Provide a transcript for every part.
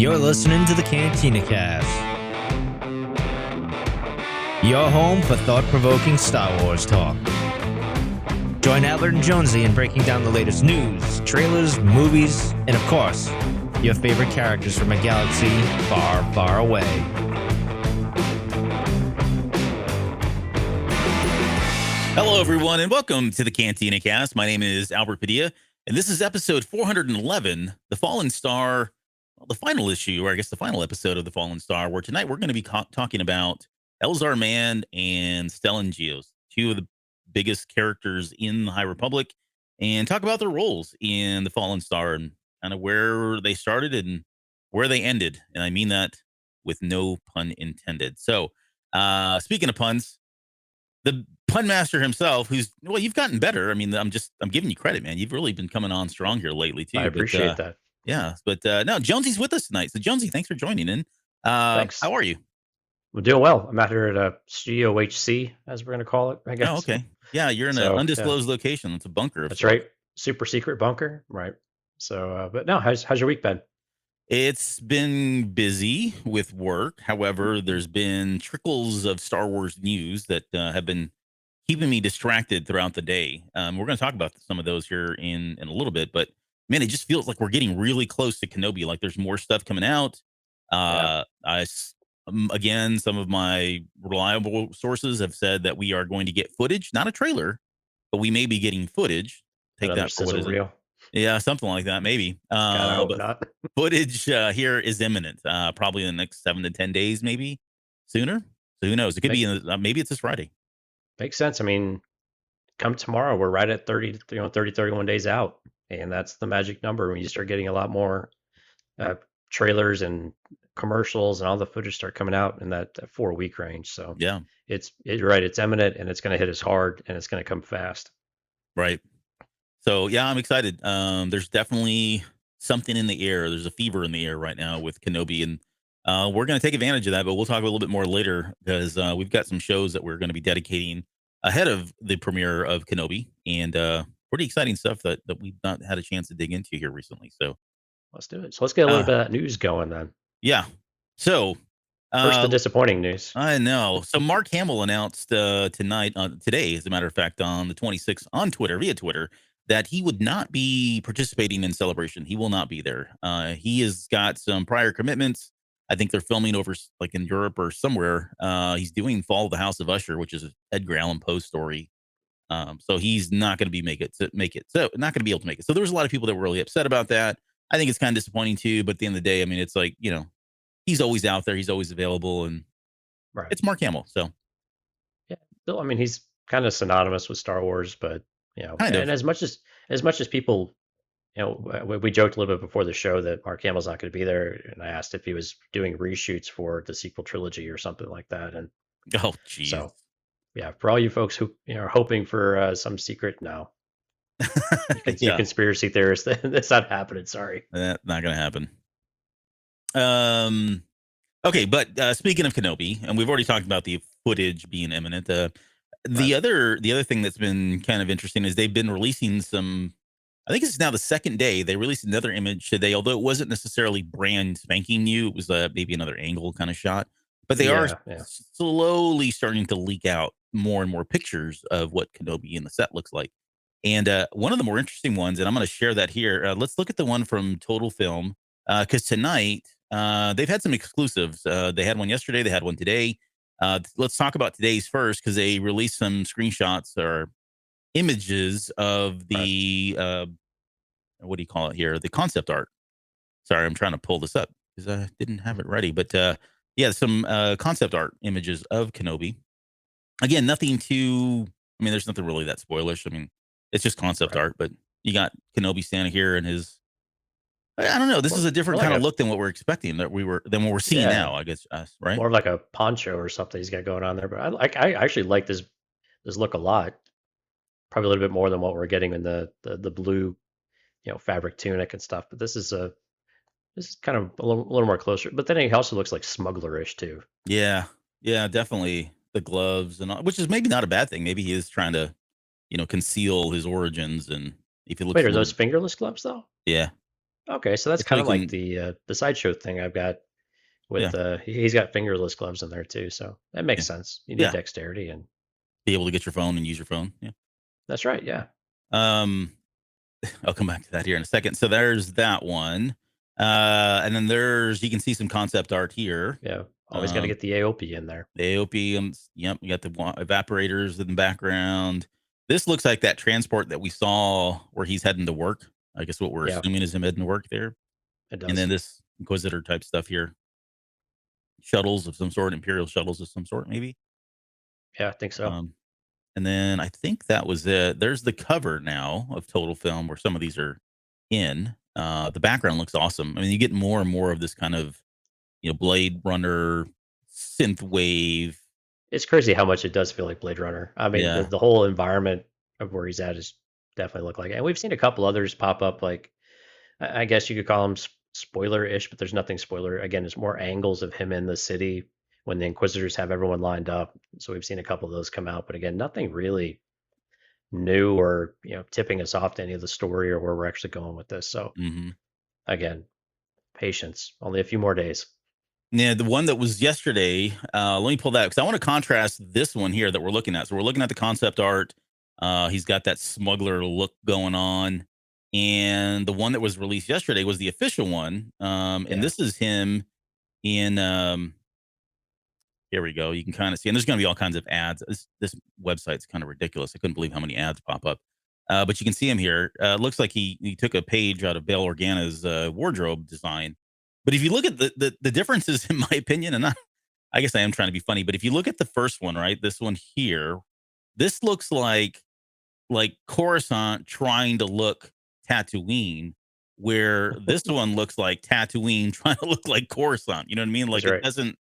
You're listening to the Cantina Cast, your home for thought-provoking Star Wars talk. Join Albert and Jonesy in breaking down the latest news, trailers, movies, and of course, your favorite characters from a galaxy far, far away. Hello, everyone, and welcome to the Cantina Cast. My name is Albert Padilla, and this is episode 411, The Fallen Star, the final issue, or I guess the final episode of The Fallen Star, where tonight we're going to be talking about Elzar, Mann and Stellan Gios, two of the biggest characters in the High Republic, and talk about their roles in The Fallen Star and kind of where they started and where they ended. And I mean that with no pun intended. So, speaking of puns, the pun master himself, you've gotten better. I mean, I'm giving you credit, man. You've really been coming on strong here lately too. I appreciate that. Yeah, but no, Jonesy's with us tonight. So Jonesy, thanks for joining in. Thanks. How are you? We're doing well. I'm out here at Studio HC, as we're going to call it, I guess. Oh, okay. Yeah, you're in an undisclosed location. It's a bunker. That's right. Super secret bunker. Right. So, but no, how's your week been? It's been busy with work. However, there's been trickles of Star Wars news that have been keeping me distracted throughout the day. We're going to talk about some of those here in a little bit, but man, it just feels like we're getting really close to Kenobi. Like there's more stuff coming out. Again, some of my reliable sources have said that we are going to get footage, not a trailer, but we may be getting footage. Take Another that for what is reel. Yeah, something like that, maybe. I hope not. Footage here is imminent. Probably in the next 7 to 10 days, maybe sooner. So who knows? It could be maybe it's this Friday. Makes sense. I mean, come tomorrow, we're right at 30, 31 days out. And that's the magic number when you start getting a lot more trailers and commercials and all the footage start coming out in that 4-week range. So yeah, you're right. It's imminent and it's going to hit us hard and it's going to come fast. Right. So yeah, I'm excited. There's definitely something in the air. There's a fever in the air right now with Kenobi, and we're going to take advantage of that. But we'll talk a little bit more later because we've got some shows that we're going to be dedicating ahead of the premiere of Kenobi, and pretty exciting stuff that we've not had a chance to dig into here recently. So let's do it. So let's get a little bit of that news going then. Yeah. So first, the disappointing news. I know. So Mark Hamill announced today, as a matter of fact, on the 26th on Twitter, via Twitter, that he would not be participating in Celebration. He will not be there. He has got some prior commitments. I think they're filming over like in Europe or somewhere. He's doing Fall of the House of Usher, which is an Edgar Allan Poe story. So he's not going to be make it. So not going to be able to make it. So there was a lot of people that were really upset about that. I think it's kind of disappointing too. But at the end of the day, I mean, it's like, he's always out there. He's always available, and it's Mark Hamill. So yeah, Bill. I mean, he's kind of synonymous with Star Wars, but kind of. And as much as people, we joked a little bit before the show that Mark Hamill's not going to be there, and I asked if he was doing reshoots for the sequel trilogy or something like that, and oh, geez. So yeah, for all you folks who are hoping for some secret, no, you conspiracy theorists, that's not happening. Sorry, that's not going to happen. Okay, but speaking of Kenobi, and we've already talked about the footage being imminent. The other thing that's been kind of interesting is they've been releasing some. I think it's now the second day they released another image today, although it wasn't necessarily brand spanking new. It was maybe another angle kind of shot, but they are slowly starting to leak out more and more pictures of what Kenobi in the set looks like. And one of the more interesting ones, and I'm going to share that here. Let's look at the one from Total Film, because tonight they've had some exclusives. They had one yesterday. They had one today. Let's talk about today's first, because they released some screenshots or images of the what do you call it here? The concept art. Sorry, I'm trying to pull this up because I didn't have it ready. But some concept art images of Kenobi. Again, nothing too. I mean, there's nothing really that spoilish. I mean, it's just concept art. But you got Kenobi standing here and his. I don't know. This is a different kind of look than what we're expecting. Than what we're seeing now. I guess right. More like a poncho or something he's got going on there. But I actually like this look a lot. Probably a little bit more than what we're getting in the blue, fabric tunic and stuff. But this is kind of a little more closer. But then he also looks like smugglerish too. Yeah, definitely the gloves and all, which is maybe not a bad thing. Maybe he is trying to, conceal his origins. And if you look, are those fingerless gloves though? Yeah. Okay, so that's It's so kind you of like can, the sideshow thing I've got yeah, with he's got fingerless gloves in there too, so that makes yeah, sense. You need yeah, dexterity, and be able to get your phone and use your phone. Yeah. that's right. Yeah, Um, I'll come back to that here in a second. So there's that one. And then there's, you can see some concept art here. yeah. Always got to Um, get the AOP in there. the AOP, yep, you got the evaporators in the background. This looks like that transport that we saw where he's heading to work. I guess what we're Yeah, assuming is him heading to work there. it And then does. this Inquisitor type stuff here, shuttles of some sort, Imperial shuttles of some sort, maybe. Yeah, I think so. Um, and then I think that was it. There's the cover now of Total Film where some of these are in. The background looks awesome. I mean, you get more and more of this kind of, Blade Runner synth wave. It's crazy how much it does feel like Blade Runner. I mean, the Yeah. the whole environment of where he's at is definitely look like it. And we've seen a couple others pop up. Like I guess you could call them spoiler-ish, but there's nothing spoiler. Again, it's more angles of him in the city when the Inquisitors have everyone lined up. So we've seen a couple of those come out, but again, nothing really new or tipping us off to any of the story or where we're actually going with this. So Hmm. again, patience. Only a few more days. Yeah. The one that was yesterday, let me pull that because I want to contrast this one here that we're looking at. So we're looking at the concept art. He's got that smuggler look going on. And the one that was released yesterday was the official one. And Yeah, this is him in here we go. You can kind of see, and there's going to be all kinds of ads. This website's kind of ridiculous. I couldn't believe how many ads pop up. But you can see him here. Looks like he took a page out of Bail Organa's wardrobe design. But if you look at the differences, in my opinion, and I guess I am trying to be funny, but if you look at the first one, right, this one here, this looks like Coruscant trying to look Tatooine, where this one looks like Tatooine trying to look like Coruscant. You know what I mean? that's Like it right. doesn't.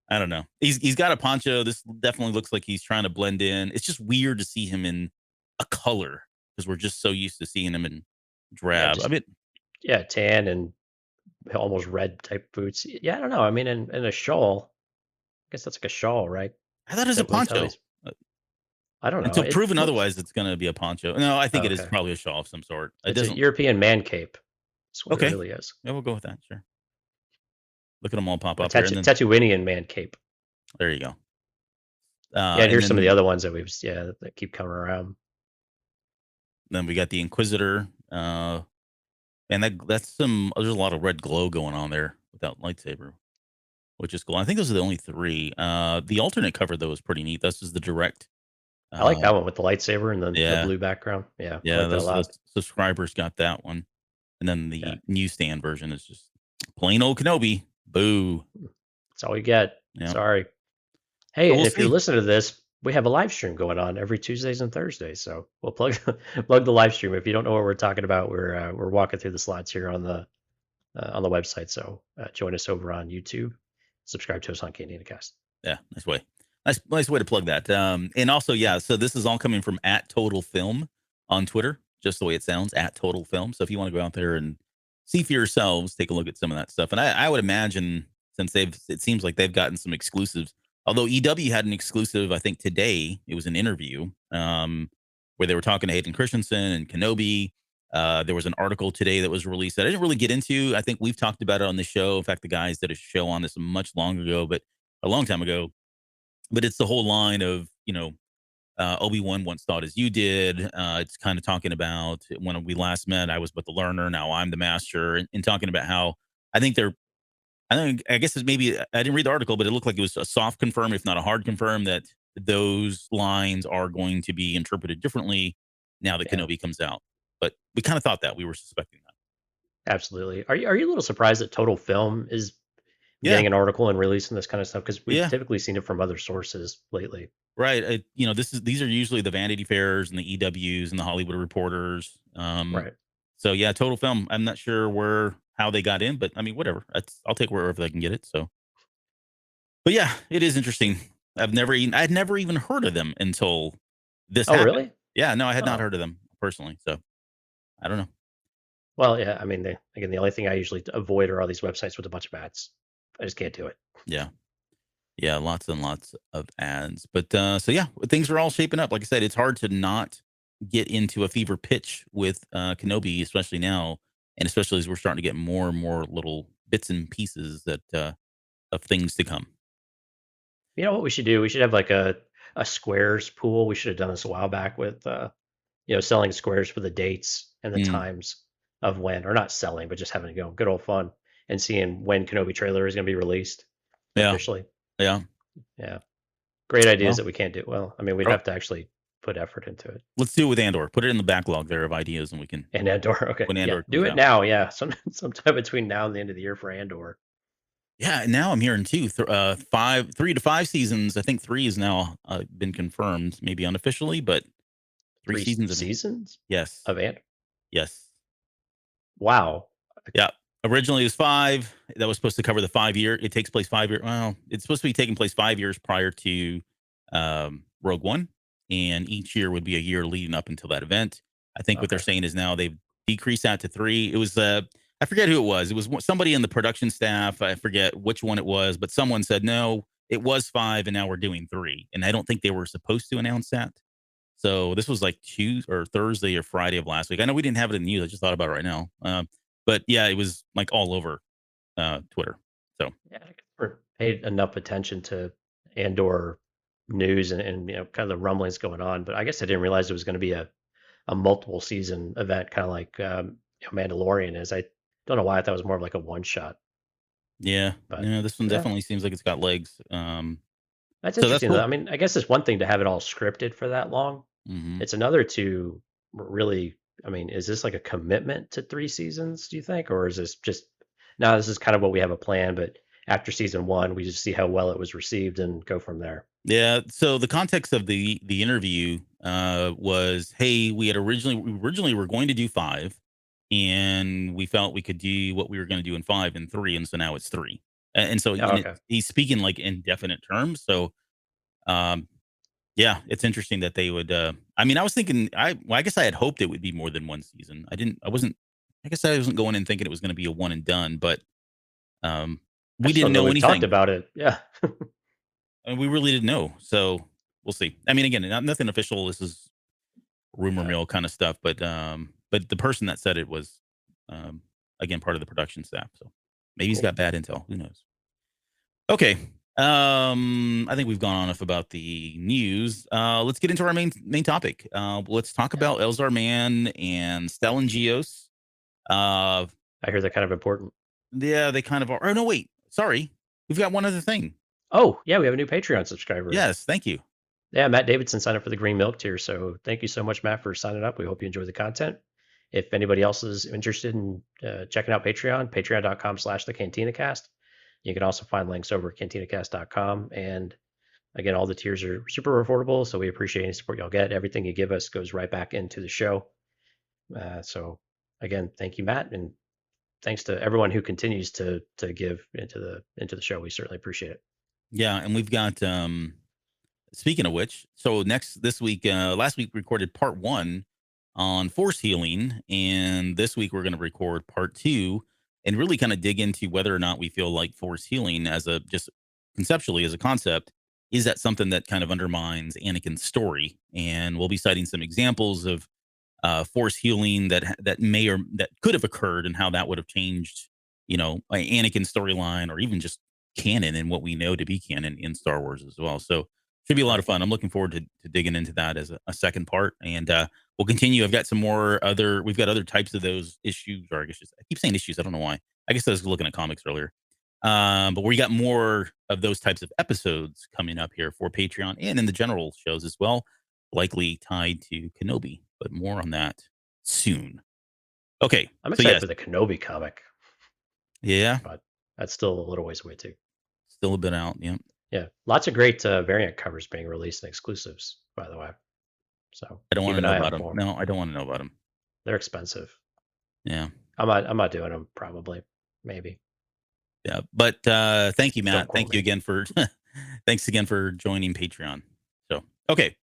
I don't know. He's got a poncho. This definitely looks like he's trying to blend in. It's just weird to see him in a color because we're just so used to seeing him in Yeah, drab. I just mean, tan and almost red type boots. Yeah, I don't know. I mean, in a shawl, I guess that's like a shawl, right? I thought it Is was a that what poncho. he's? I don't know. Until It proven looks. otherwise, it's going to be a poncho. No, I think Oh, it is okay. probably a shawl of some sort. It It's a doesn't. European man cape. That's what it Okay. really is. Yeah, we'll go with that. Sure. Look at them all pop A up here, and then Tatooinean man cape. there you go. Yeah, and And here's some of the then other ones that that keep coming around. we got the Inquisitor. And that's some. There's a lot of red glow going on there without lightsaber, which is cool. I think those are the only three. The alternate cover though is pretty neat. This is the direct. I like Uh, that one with the lightsaber and then the yeah, blue background. Yeah, I yeah. like that a Those lot. subscribers got that one, and then Yeah, the newsstand version is just plain old Kenobi. Boo. that's all we get. Yeah. Sorry. So Hey, and we'll if you're see. listening to this, we have a live stream going on every Tuesdays and Thursdays. So we'll plug plug the live stream. If you don't know what we're talking about, we're walking through the slides here on the website. So join us over on YouTube. Subscribe to us on Canadian Cast. Yeah, nice way. Nice way to plug that. And also, yeah. So this is all coming from at Total Film on Twitter, just the way it sounds, at Total Film. So if you want to go out there and see for yourselves, take a look at some of that stuff. And I would imagine since it seems like they've gotten some exclusives. Although EW had an exclusive, I think today it was an interview where they were talking to Hayden Christensen and Kenobi. There was an article today that was released that I didn't really get into. I think we've talked about it on the show. In fact, the guys did a show on this much long ago, but a long time ago. But it's the whole line of, Obi-Wan once thought as you did. It's kind of talking about when we last met, I was but the learner. Now I'm the master, and talking about how I think they're, I guess it's maybe, I didn't read the article, but it looked like it was a soft confirm, if not a hard confirm, that those lines are going to be interpreted differently now that Yeah, Kenobi comes out. But we kind of thought that we were suspecting that. absolutely. Are you a little surprised that Total Film is Yeah. getting an article and releasing this kind of stuff? Because we've Yeah. typically seen it from other sources lately. Right. These are usually the Vanity Fairs and the EWs and the Hollywood Reporters. Right. So yeah, Total Film. I'm not sure how they got in, but I mean, whatever. I'll take wherever they can get it. So, but yeah, it is interesting. I'd never even heard of them until this Oh, happened. really? Yeah, no, I had not Oh, heard of them personally. So I don't know. well, yeah. I mean, again, the only thing I usually avoid are all these websites with a bunch of ads. I just can't do it. Yeah. Yeah, lots and lots of ads. But so yeah, things are all shaping up. Like I said, it's hard to not get into a fever pitch with Kenobi, especially now. and especially as we're starting to get more and more little bits and pieces that of things to come. You know what we should do? We should have like a squares pool. We should have done this a while back with selling squares for the dates and the Mm, times of when, or not selling, but just having good old fun and seeing when Kenobi trailer is going to be released yeah, officially. yeah. Yeah, great ideas Well, that we can't do. Well, I mean, we'd oh, have to actually put effort into it. let's do it with Andor. Put it in the backlog there of ideas, and we can And Andor, okay, when yeah, Andor do comes it out. now. Yeah, sometime between now and the end of the year for Andor. Yeah, and now I'm hearing too. 3 to 5 seasons. I think 3 is now been confirmed, maybe unofficially, but 3 Three seasons of seasons yes, of Andor. yes, Wow. yeah. Originally, it was 5. That was supposed to cover the 5 year. It takes place 5 year. Well, it's supposed to be taking place 5 years prior to Rogue One, and each year would be a year leading up until that event. I think what they're Okay. saying is now they've decreased that to 3. It was I forget who it was. It was somebody in the production staff. I forget which one it was, but someone said no, it was 5, and now we're doing 3. And I don't think they were supposed to announce that. So this was like Tuesday or Thursday or Friday of last week. I know we didn't have it in the news. I just thought about it right now. But yeah, it was like all over Twitter. So Yeah, I never paid enough attention to Andor news and kind of the rumblings going on, but I guess I didn't realize it was going to be a multiple season event, kind of like Mandalorian is. I don't know why I thought it was more of like a one shot, yeah, but yeah, this one yeah, definitely seems like it's got legs. that's So that's interesting though. cool. I mean, I guess it's one thing to have it all scripted for that long. Hmm. It's another to really. I mean, is this like a commitment to 3 seasons? Do you think, or is this just now? This is kind of what we have a plan, but after season one, we just see how well it was received and go from there. Yeah. So the context of the interview was, hey, we originally were going to do 5, and we felt we could do what we were going to do in 5 and 3, and so now it's 3. And so Oh, and okay. he's speaking like indefinite terms. So um, yeah, it's interesting that they would. I mean, I was thinking, I guess I had hoped it would be more than one season. I didn't. I wasn't. I guess I wasn't going in thinking it was going to be a one and done, but um, I we just didn't don't know. know We've talked anything. about it. Yeah. And we really didn't know. So we'll see. I mean, again, nothing official. This is rumor Yeah. mill kind of stuff, but the person that said it was um again part of the production staff. So maybe he's Cool. got bad intel. Who knows? Okay. I think we've gone on enough about the news. Let's get into our main topic. Let's talk Yeah. about Elzar Mann and Stellan Gios. Uh, I hear they're kind of important. yeah, they kind of are. Oh no, wait, sorry, we've got one other thing. Oh, yeah. We have a new Patreon subscriber. Yes, thank you. Yeah. Matt Davidson signed up for the green milk tier. So thank you so much, Matt, for signing up. We hope you enjoy the content. If anybody else is interested in checking out Patreon, patreon.com/the CantinaCast. You can also find links over at cantinacast.com. And again, all the tiers are super affordable. So we appreciate any support y'all get. Everything you give us goes right back into the show. So again, thank you, Matt, and thanks to everyone who continues to give into the show. We certainly appreciate it. Yeah, and we've got speaking of which, so this week, last week we recorded part 1 on force healing, and this week we're going to record part 2 and really kind of dig into whether or not we feel like force healing as a just conceptually as a concept is that something that kind of undermines Anakin's story, and we'll be citing some examples of force healing that may or that could have occurred and how that would have changed, Anakin's storyline or even just canon and what we know to be canon in Star Wars as well. So should be a lot of Right. fun. I'm looking forward to digging into that as a second part, and we'll continue. I've got some more other. We've got other types of those issues, or I guess I keep saying issues. I don't know why. I guess I was looking at comics earlier. But we got more of those types of episodes coming up here for Patreon and in the general shows as well, likely tied to Kenobi. But more on that soon. Okay, I'm so excited yes, for the Kenobi comic, yeah, but that's still a little ways away too. still a bit out. Yeah, Yeah, lots of great variant covers being released and exclusives, by the way. So I don't want keep to an know eye about out them. for them. No, I don't want to know about them. They're expensive. Yeah. I'm not doing them. Probably, maybe. Yeah, but thank you, Don't Matt. quote Thank you me. again for thanks again for joining Patreon. So okay,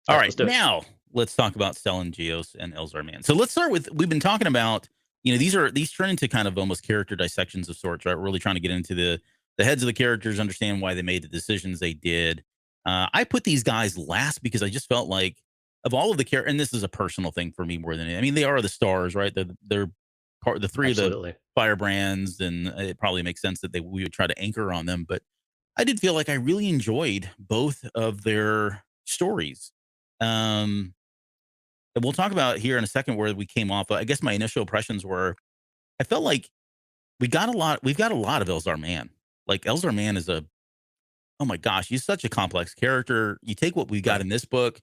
All all right, right. let's do it. Now let's talk about Stellan Gios and Elzar Mann. So let's start with we've been talking about these turn into kind of almost character dissections of sorts, right? We're really trying to get into the heads of the characters, understand why they made the decisions they did. I put these guys last because I just felt like of all of the characters, and this is a personal thing for me more than I mean they are the stars, right? They're the three of the Absolutely. firebrands, and it probably makes sense that we would try to anchor on them. But I did feel like I really enjoyed both of their stories. Um, and we'll talk about here in a second where we came off. I guess my initial impressions were I felt like we've got a lot of Elzar Mann. Like Elzar Mann is oh my gosh, he's such a complex character. You take what we got Right. in this book,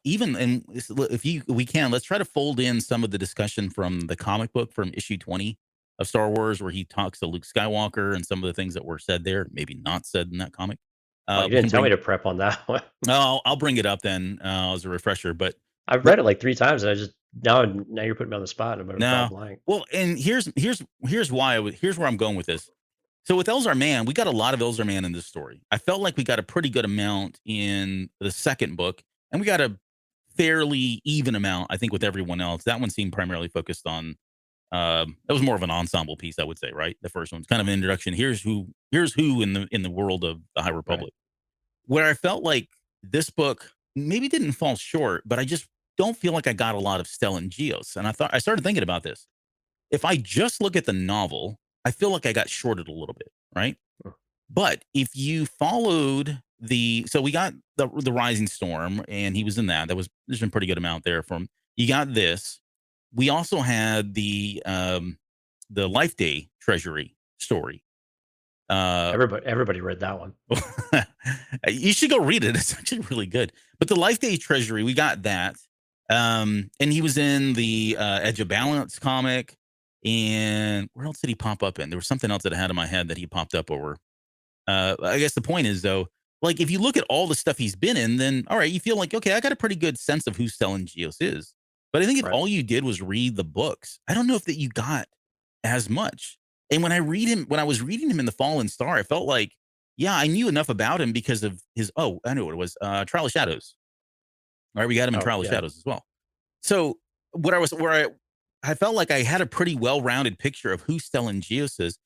even and if we can, let's try to fold in some of the discussion from the comic book from issue 20 of Star Wars, where he talks to Luke Skywalker and some of the things that were said there, maybe not said in that comic. Oh, you We didn't can tell me bring. to prep on that one. I'll bring it up then as a refresher. But I've the, read it like 3 times, and I just now you're putting me on the spot, and I'm gonna draw a no, blank. well, and here's why here's where I'm going with this. So with Elzar Mann, we got a lot of Elzar Mann in this story. I felt like we got a pretty good amount in the second book, and we got a fairly even amount, I think, with everyone else. That one seemed primarily focused on. That was more of an ensemble piece, I would say. Right, the first one's kind of an introduction. Here's who in the world of the High Right. Republic. Where I felt like this book maybe didn't fall short, but I just don't feel like I got a lot of Stellan Gios. And I started thinking about this. If I just look at the novel, I feel like I got shorted a little bit, right? Mm. But if you followed so we got the Rising Storm, and he was in that. There's been a pretty good amount there from. You got this. We also had the Life Day Treasury story. Everybody read that one. You should go read it. It's actually really good. But the Life Day Treasury, we got that. And he was in the Edge of Balance comic. And where else did he pop up in? There was something else that I had in my head that he popped up over. I guess the point is, though, like if you look at all the stuff he's been in, then all right, you feel like, okay, I got a pretty good sense of who Stellan Gios is. But I think if Right. all you did was read the books, I don't know if that you got as much. And when I was reading him in The Fallen Star, I felt like, yeah, I knew enough about him because of his, I know what it was, Trial of Shadows. All right, we got him in Oh, Trial of yeah. Shadows as well. So where I felt like I had a pretty well-rounded picture of who Stellan Gios is.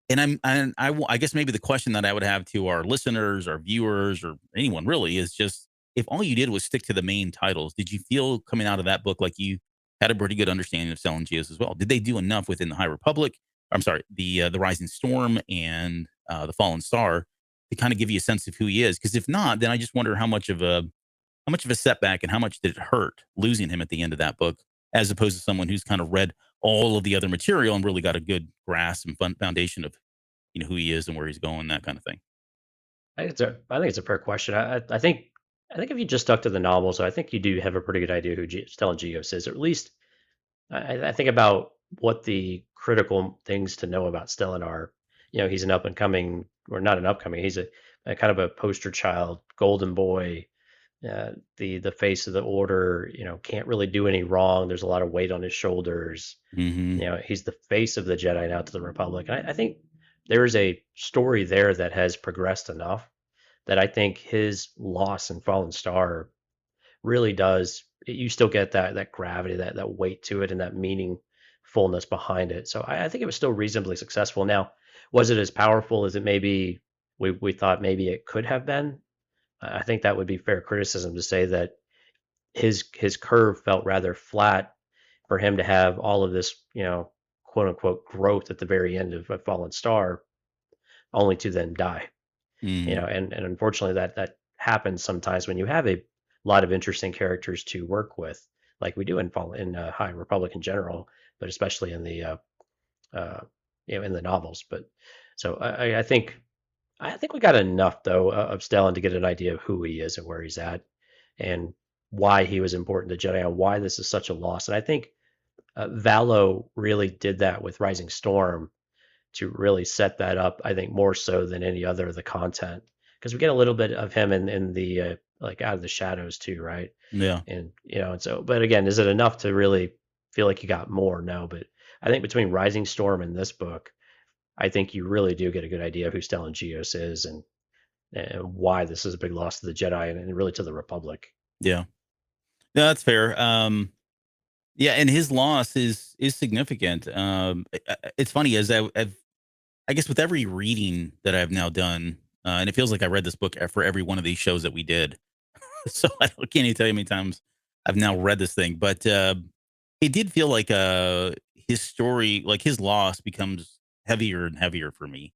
And I guess maybe the question that I would have to our listeners, our viewers, or anyone really is just if all you did was stick to the main titles, did you feel coming out of that book like you had a pretty good understanding of Stellan Gios as well? Did they do enough within the High Republic? I'm sorry, the Rising Storm and the Fallen Star to kind of give you a sense of who he is? Because if not, then I just wonder how much of a setback and how much did it hurt losing him at the end of that book, as opposed to someone who's kind of read all of the other material and really got a good grasp and foundation of who he is and where he's going, that kind of thing. I think it's a fair question. I think if you just stuck to the novels, I think you do have a pretty good idea who Stellan Gios is, or at least I think about what the critical things to know about Stellan are. He's an up and coming, or not an upcoming. He's a kind of a poster child, golden boy, the face of the order. Can't really do any wrong. There's a lot of weight on his shoulders. Hmm. He's the face of the Jedi now to the Republic. And I think there is a story there that has progressed enough that I think his loss in Fallen Star really does. You still get that gravity, that weight to it, and that meaningfulness behind it. So I think it was still reasonably successful. Now, was it as powerful as it maybe we thought maybe it could have been? I think that would be fair criticism to say that his curve felt rather flat for him to have all of this, quote unquote growth at the very end of a Fallen Star, only to then die. Hmm. And unfortunately that happens sometimes when you have a lot of interesting characters to work with, like we do in High Republic in general, but especially in the uh, in the novels. But so I think we got enough though of Stellan to get an idea of who he is and where he's at, and why he was important to Jedi, and why this is such a loss. And I think Valo really did that with Rising Storm to really set that up. I think more so than any other of the content, because we get a little bit of him in the like Out of the Shadows too, right? Yeah. And and so, but again, is it enough to really feel like you got more? No, but I think between Rising Storm and this book, I think you really do get a good idea of who Stellan Gios is, and why this is a big loss to the Jedi, and really to the Republic. Yeah. No, that's fair. Yeah, and his loss is significant. It's funny as I guess with every reading that I've now done, and it feels like I read this book for every one of these shows that we did. So can't even tell you how many times I've now read this thing, but it did feel like his story, like his loss, becomes heavier and heavier for me.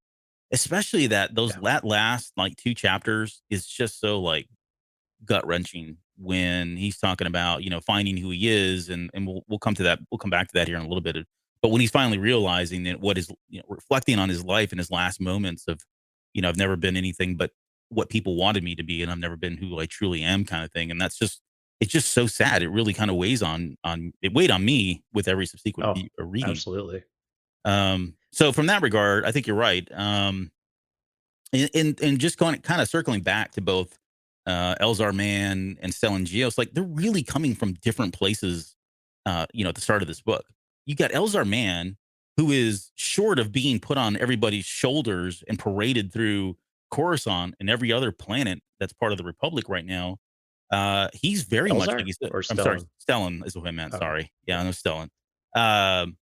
Especially that those Yeah. last like 2 chapters is just so like gut wrenching when he's talking about, finding who he is, and we'll come to that. We'll come back to that here in a little bit. But when he's finally realizing that what is, reflecting on his life and his last moments of, I've never been anything but what people wanted me to be, and I've never been who I truly am, kind of thing. And it's just so sad. It really kind of weighs on it weighed on me with every subsequent Oh, reading. absolutely. So from that regard, I think you're right. And just going kind of circling back to both Elzar Mann and Stellan Gios, like they're really coming from different places. At the start of this book, you got Elzar Mann, who is short of being put on everybody's shoulders and paraded through Coruscant and every other planet that's part of the Republic right now. He's very much like Elzar you said. or I'm sorry, Stellan? Stellan is what I meant. Okay. Sorry, yeah, I know Stellan. Um,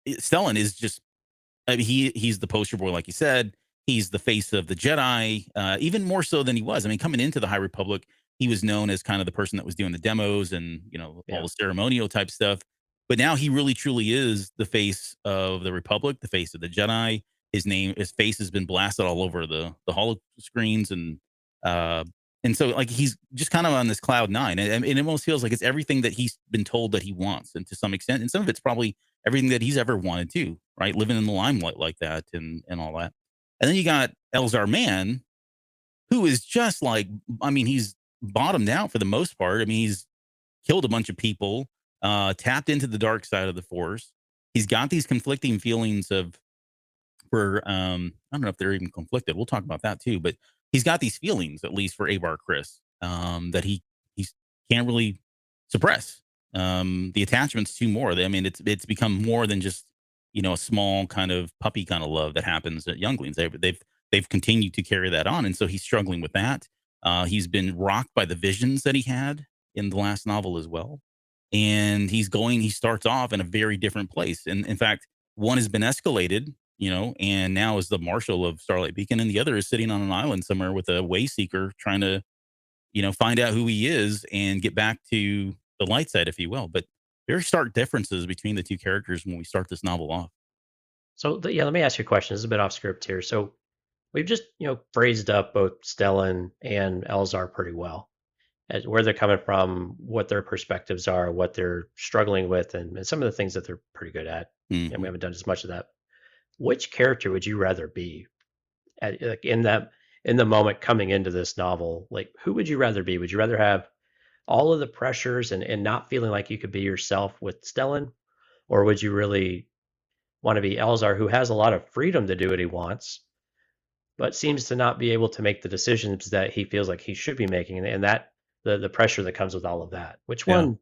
Stellan is just, I mean, he's the poster boy, like you said. He's the face of the Jedi, even more so than he was. I mean, coming into the High Republic, he was known as kind of the person that was doing the demos and all Yeah. the ceremonial type stuff. But now he really truly is the face of the Republic, the face of the Jedi. His face has been blasted all over the holo screens, uh, and so like he's just kind of on this cloud nine, and it almost feels like it's everything that he's been told that he wants, and to some extent, and some of it's probably everything that he's ever wanted to, right? Living in the limelight like that and all that. And then you got Elzar Mann, who is just like, I mean, he's bottomed out for the most part. I mean, he's killed a bunch of people, tapped into the dark side of the force. He's got these conflicting feelings of for I don't know if they're even conflicted. We'll talk about that too, but he's got these feelings, at least for Avar Kriss, that he can't really suppress. The attachments to more. I mean, it's become more than just a small kind of puppy kind of love that happens at younglings. They've continued to carry that on, and so he's struggling with that. He's been rocked by the visions that he had in the last novel as well, and he starts off in a very different place. And in fact, one has been escalated, and now is the marshal of Starlight Beacon, and the other is sitting on an island somewhere with a way seeker trying to, find out who he is and get back to the light side, if you will. But very stark differences between the two characters when we start this novel off. So yeah, let me ask you a question. This is a bit off script here. So we've just phrased up both Stellan and Elzar pretty well, as where they're coming from, what their perspectives are, what they're struggling with, and some of the things that they're pretty good at. And we Hmm. haven't done as much of that. Which character would you rather be like in the moment coming into this novel? Like, who would you rather be? Would you rather have all of the pressures and not feeling like you could be yourself with Stellan, or would you really want to be Elzar, who has a lot of freedom to do what he wants, but seems to not be able to make the decisions that he feels like he should be making, and that the pressure that comes with all of that? Yeah.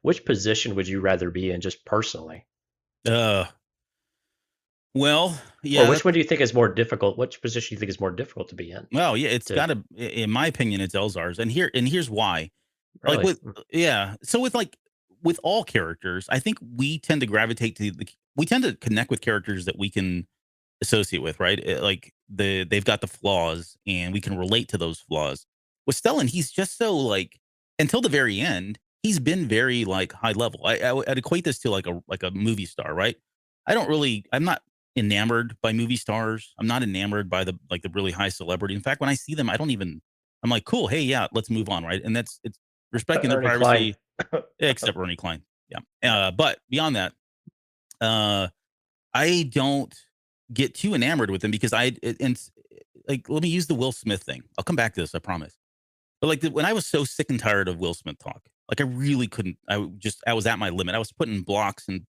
Which position would you rather be in, just personally? Uh. Well, Or yeah. which one do you think is more difficult? Which position do you think is more difficult to be in? Well, yeah. It's To got to, in my opinion, it's Elzar's, and here's why. Like really, yeah. So with all characters, I think we tend to gravitate to we tend to connect with characters that we can associate with, right? Like they've got the flaws and we can relate to those flaws. With Stellan, he's just so like until the very end, he's been very like high level. I'd equate this to like a movie star, right? I'm not enamored by movie stars. I'm not enamored by the really high celebrity. In fact, when I see them, I'm like, cool, hey, yeah, let's move on, right? And it's respecting their Ernie Klein. privacy, except for Ernie Klein. Yeah. Yeah. But beyond that, uh I don't get too enamored with him because like let me use the Will Smith thing. I'll come back to this, I promise. But like when I was so sick and tired of Will Smith talk, like I really couldn't. I was at my limit. I was putting blocks and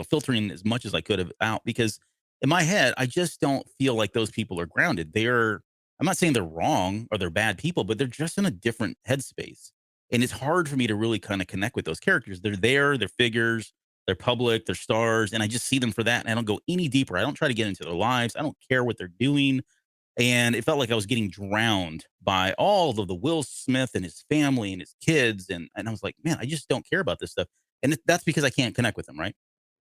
filtering as much as I could have out because in my head I just don't feel like those people are grounded. I'm not saying they're wrong or they're bad people, but they're just in a different headspace, and it's hard for me to really kind of connect with those characters. They're there, they're figures, they're public, they're stars, and I just see them for that. And I don't go any deeper. I don't try to get into their lives. I don't care what they're doing. And it felt like I was getting drowned by all of the Will Smith and his family and his kids. And I was like, man, I just don't care about this stuff. And that's because I can't connect with them, right?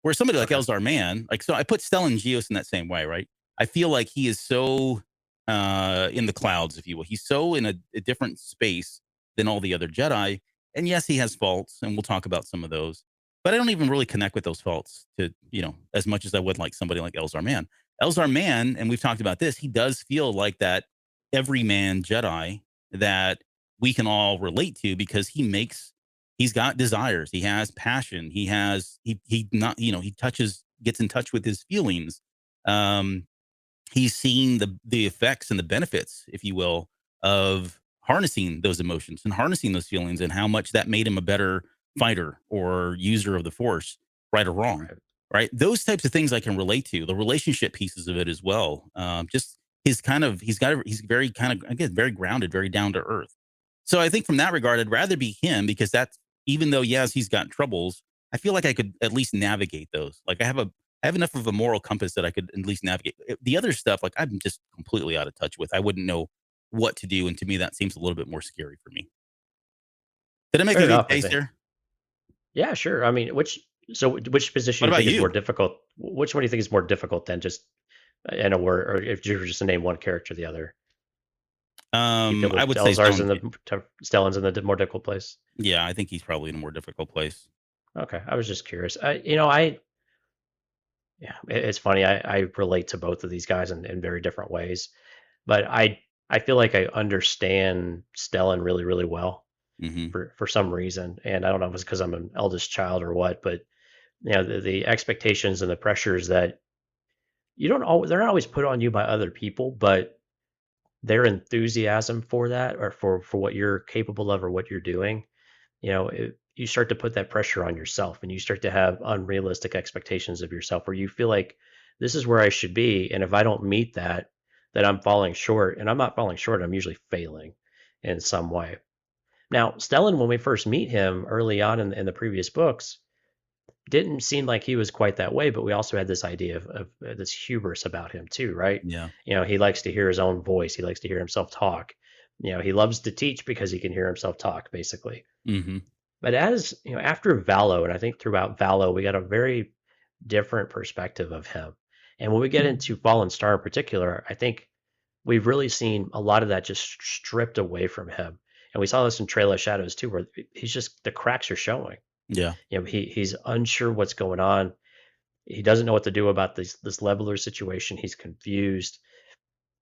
Where somebody like Okay. Elzar Mann, like, so I put Stellan Gios in that same way, right? I feel like he is so in the clouds, if you will. He's so in a different space than all the other Jedi. And yes, he has faults, and we'll talk about some of those. but I don't even really connect with those faults to, as much as I would like somebody like Elzar Mann. Elzar Mann, and we've talked about this, he does feel like that everyman Jedi that we can all relate to because he's got desires, he has passion, he not, he gets in touch with his feelings. Um, he's seen the effects and the benefits, if you will, of harnessing those emotions and harnessing those feelings and how much that made him a better fighter or user of the force, right or wrong. Right. Right. Those types of things I can relate to, the relationship pieces of it as well. Just he's very kind of, again, very grounded, very down to earth. So I think from that regard, I'd rather be him because that's, even though, yes, he's got troubles, I feel like I could at least navigate those. Like I have enough of a moral compass that I could at least navigate. The other stuff, like I'm just completely out of touch with. I wouldn't know what to do, and to me, that seems a little bit more scary for me. Did I make Fair a good enough, I case think. there? Yeah, sure. I mean, which position What do you about think is more you? difficult? Which one do you think is more difficult than just in a word, or if you were just to name one character, the other? You feel I that would say Elzar's Stellan. in the Stellan's in the more difficult place. Yeah, I think he's probably in a more difficult place. Okay, I was just curious. Yeah, it's funny. I relate to both of these guys in very different ways, but I feel like I understand Stellan really really well Hmm. for some reason, and I don't know if it's because I'm an eldest child or what, but the expectations and the pressures that you don't always they're not always put on you by other people, but their enthusiasm for that or for what you're capable of or what you're doing, you start to put that pressure on yourself and you start to have unrealistic expectations of yourself where you feel like this is where I should be. And if I don't meet that, then I'm falling short. And I'm not falling short, I'm usually failing in some way. Now, Stellan, when we first meet him early on in the previous books, didn't seem like he was quite that way, but we also had this idea of this hubris about him too, right? Yeah. He likes to hear his own voice. He likes to hear himself talk. He loves to teach because he can hear himself talk, basically. Hmm. But as after Valo, and I think throughout Valo, we got a very different perspective of him. And when we get into Fallen Star in particular, I think we've really seen a lot of that just stripped away from him. And we saw this in Trail of Shadows too, where he's just the cracks are showing. Yeah. He's unsure what's going on. He doesn't know what to do about this leveler situation. He's confused.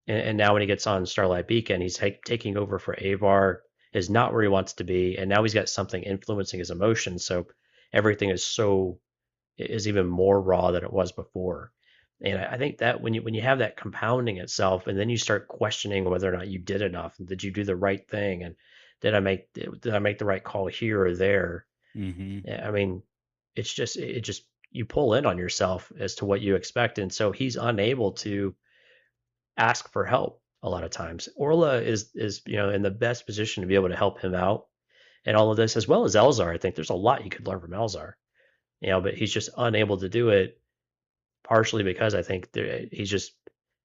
And now when he gets on Starlight Beacon, he's taking over for Avar, is not where he wants to be, and now he's got something influencing his emotions. So everything is even more raw than it was before. And I think that when you have that compounding itself, and then you start questioning whether or not you did enough, and did you do the right thing, and did I make the right call here or there? Hmm. I mean, it just you pull in on yourself as to what you expect, and so he's unable to ask for help a lot of times. Orla is in the best position to be able to help him out and all of this, as well as Elzar. I think there's a lot you could learn from Elzar, but he's just unable to do it, partially because I think he's just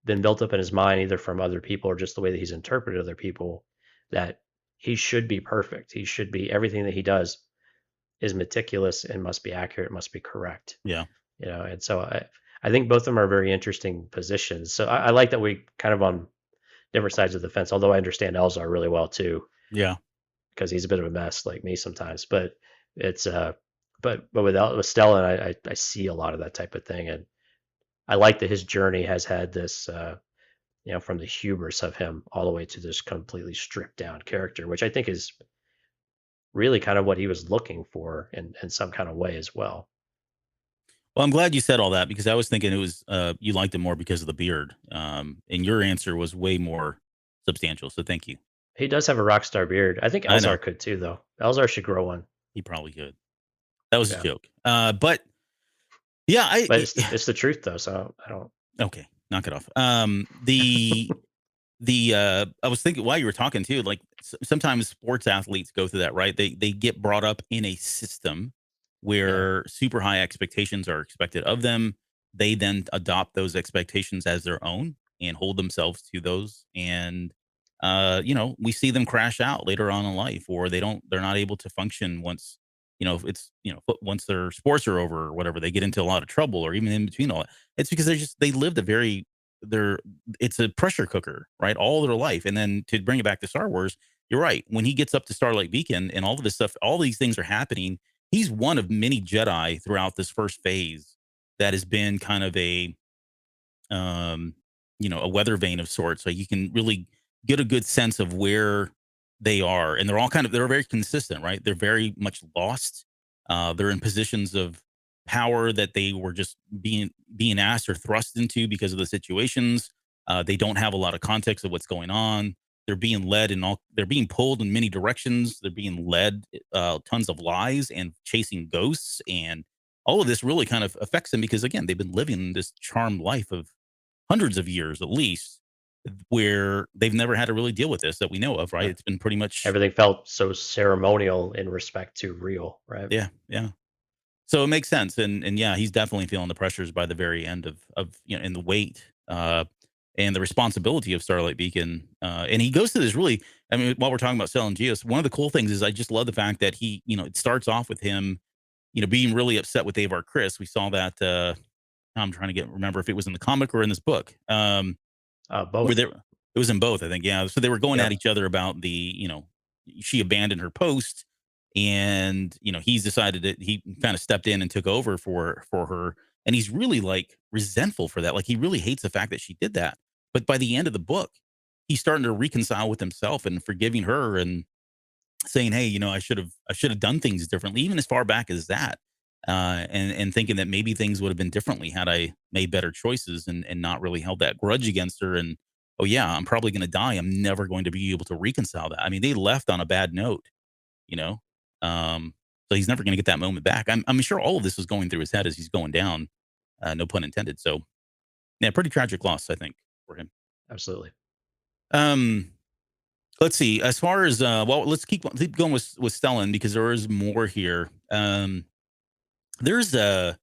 been built up in his mind either from other people or just the way that he's interpreted other people, that he should be perfect. He should be, everything that he does is meticulous and must be accurate, must be correct. Yeah. And so I think both of them are very interesting positions. So I like that we kind of on different sides of the fence. Although I understand Elzar really well too, Yeah. because he's a bit of a mess like me sometimes. But it's but with Stellan, I see a lot of that type of thing, and I like that his journey has had this from the hubris of him all the way to this completely stripped down character, which I think is really kind of what he was looking for in some kind of way as well. Well, I'm glad you said all that because I was thinking it was you liked it more because of the beard. And your answer was way more substantial. So thank you. He does have a rock star beard. I think I know Elzar could too, though. Elzar should grow one. he probably could. That was a Yeah, joke. But yeah, but it's the truth though, so I don't. okay, knock it off. I was thinking while you were talking too, like sometimes sports athletes go through that, right? They get brought up in a system Yeah, where super high expectations are expected of them. They then adopt those expectations as their own and hold themselves to those. And we see them crash out later on in life, or they're not able to function once, once their sports are over or whatever. They get into a lot of trouble, or even in between all that. It's because they lived a very they're it's a pressure cooker, right? All their life. And then to bring it back to Star Wars, you're right. When he gets up to Starlight Beacon and all of this stuff, all these things are happening. he's one of many Jedi throughout this first phase that has been kind of um, a weather vane of sorts. So you can really get a good sense of where they are, and they're very consistent, right? They're very much lost. They're in positions of power that they were just being asked or thrust into because of the situations. They don't have a lot of context of what's going on. They're being led in all. They're being pulled in many directions. They're being led tons of lies and chasing ghosts, and all of this really kind of affects them because again, they've been living this charmed life of hundreds of years at least, where they've never had to really deal with this that we know of, right? Yeah. It's been pretty much Everything felt so ceremonial in respect to real, right? yeah, yeah. So it makes sense, and yeah, he's definitely feeling the pressures by the very end of and the weight, and the responsibility of Starlight Beacon, and he goes to this really. I mean, while we're talking about Stellan Gios, one of the cool things is I just love the fact that it starts off with him, being really upset with Avar Kriss. We saw that. I'm trying to remember if it was in the comic or in this book. Where Both. it was in both, I think, yeah. So they were going at Yep. each other about she abandoned her post, and he's decided that he kind of stepped in and took over for her, and he's really like resentful for that. Like he really hates the fact that she did that. But by the end of the book, he's starting to reconcile with himself and forgiving her and saying, "Hey, I should have done things differently," even as far back as that, and thinking that maybe things would have been differently had I made better choices and not really held that grudge against her. And oh yeah, I'm probably going to die. I'm never going to be able to reconcile that. I mean, they left on a bad note, you know. Um, so he's never going to get that moment back. I'm sure all of this was going through his head as he's going down. No pun intended. So yeah, pretty tragic loss, I think, for him. Absolutely. Um, Let's see. As far as let's keep going with Stellan because there is more here. There's a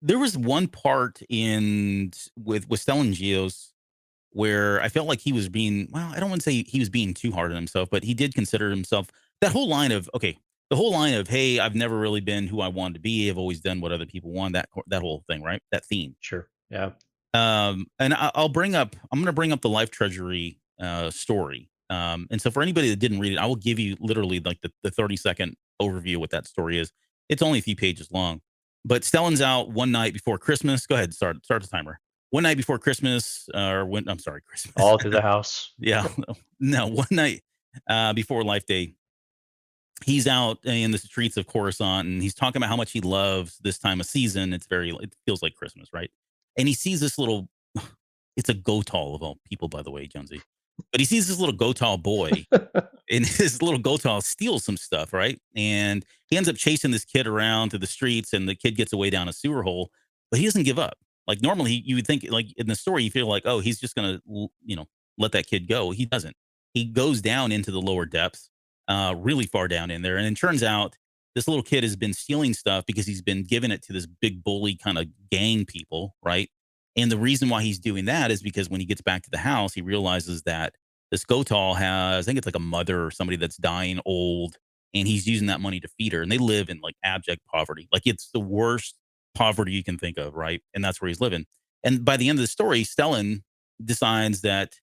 there was one part with Stellan Gios where I felt like he was being I don't want to say he was being too hard on himself, but he did consider himself the whole line of hey, I've never really been who I wanted to be. I've always done what other people want. That whole thing, right? That theme. Sure. Yeah. And I'm going to bring up the Life Treasury story. And so for anybody that didn't read it, I will give you literally like the 30-second overview of what that story is. It's only a few pages long, but Stellan's out one night before Christmas. Go ahead, start the timer. One night before Christmas, I'm sorry, Christmas. All through the house. Yeah, no, one night before Life Day, he's out in the streets of Coruscant and he's talking about how much he loves this time of season. It feels like Christmas, right? And he sees this little, it's a Gotal of all people, by the way, Jonesy. But he sees this little Gotal boy and his little Gotal steals some stuff, right? And he ends up chasing this kid around through the streets and the kid gets away down a sewer hole, but he doesn't give up. Like normally you would think like in the story, you feel like, oh, he's just going to, let that kid go. He doesn't. He goes down into the lower depths, really far down in there. And it turns out this little kid has been stealing stuff because he's been giving it to this big bully kind of gang people, right? And the reason why he's doing that is because when he gets back to the house, he realizes that this Gotal has, I think it's like a mother or somebody that's dying old, and he's using that money to feed her. And they live in like abject poverty. Like it's the worst poverty you can think of, right? And that's where he's living. And by the end of the story, Stellan decides that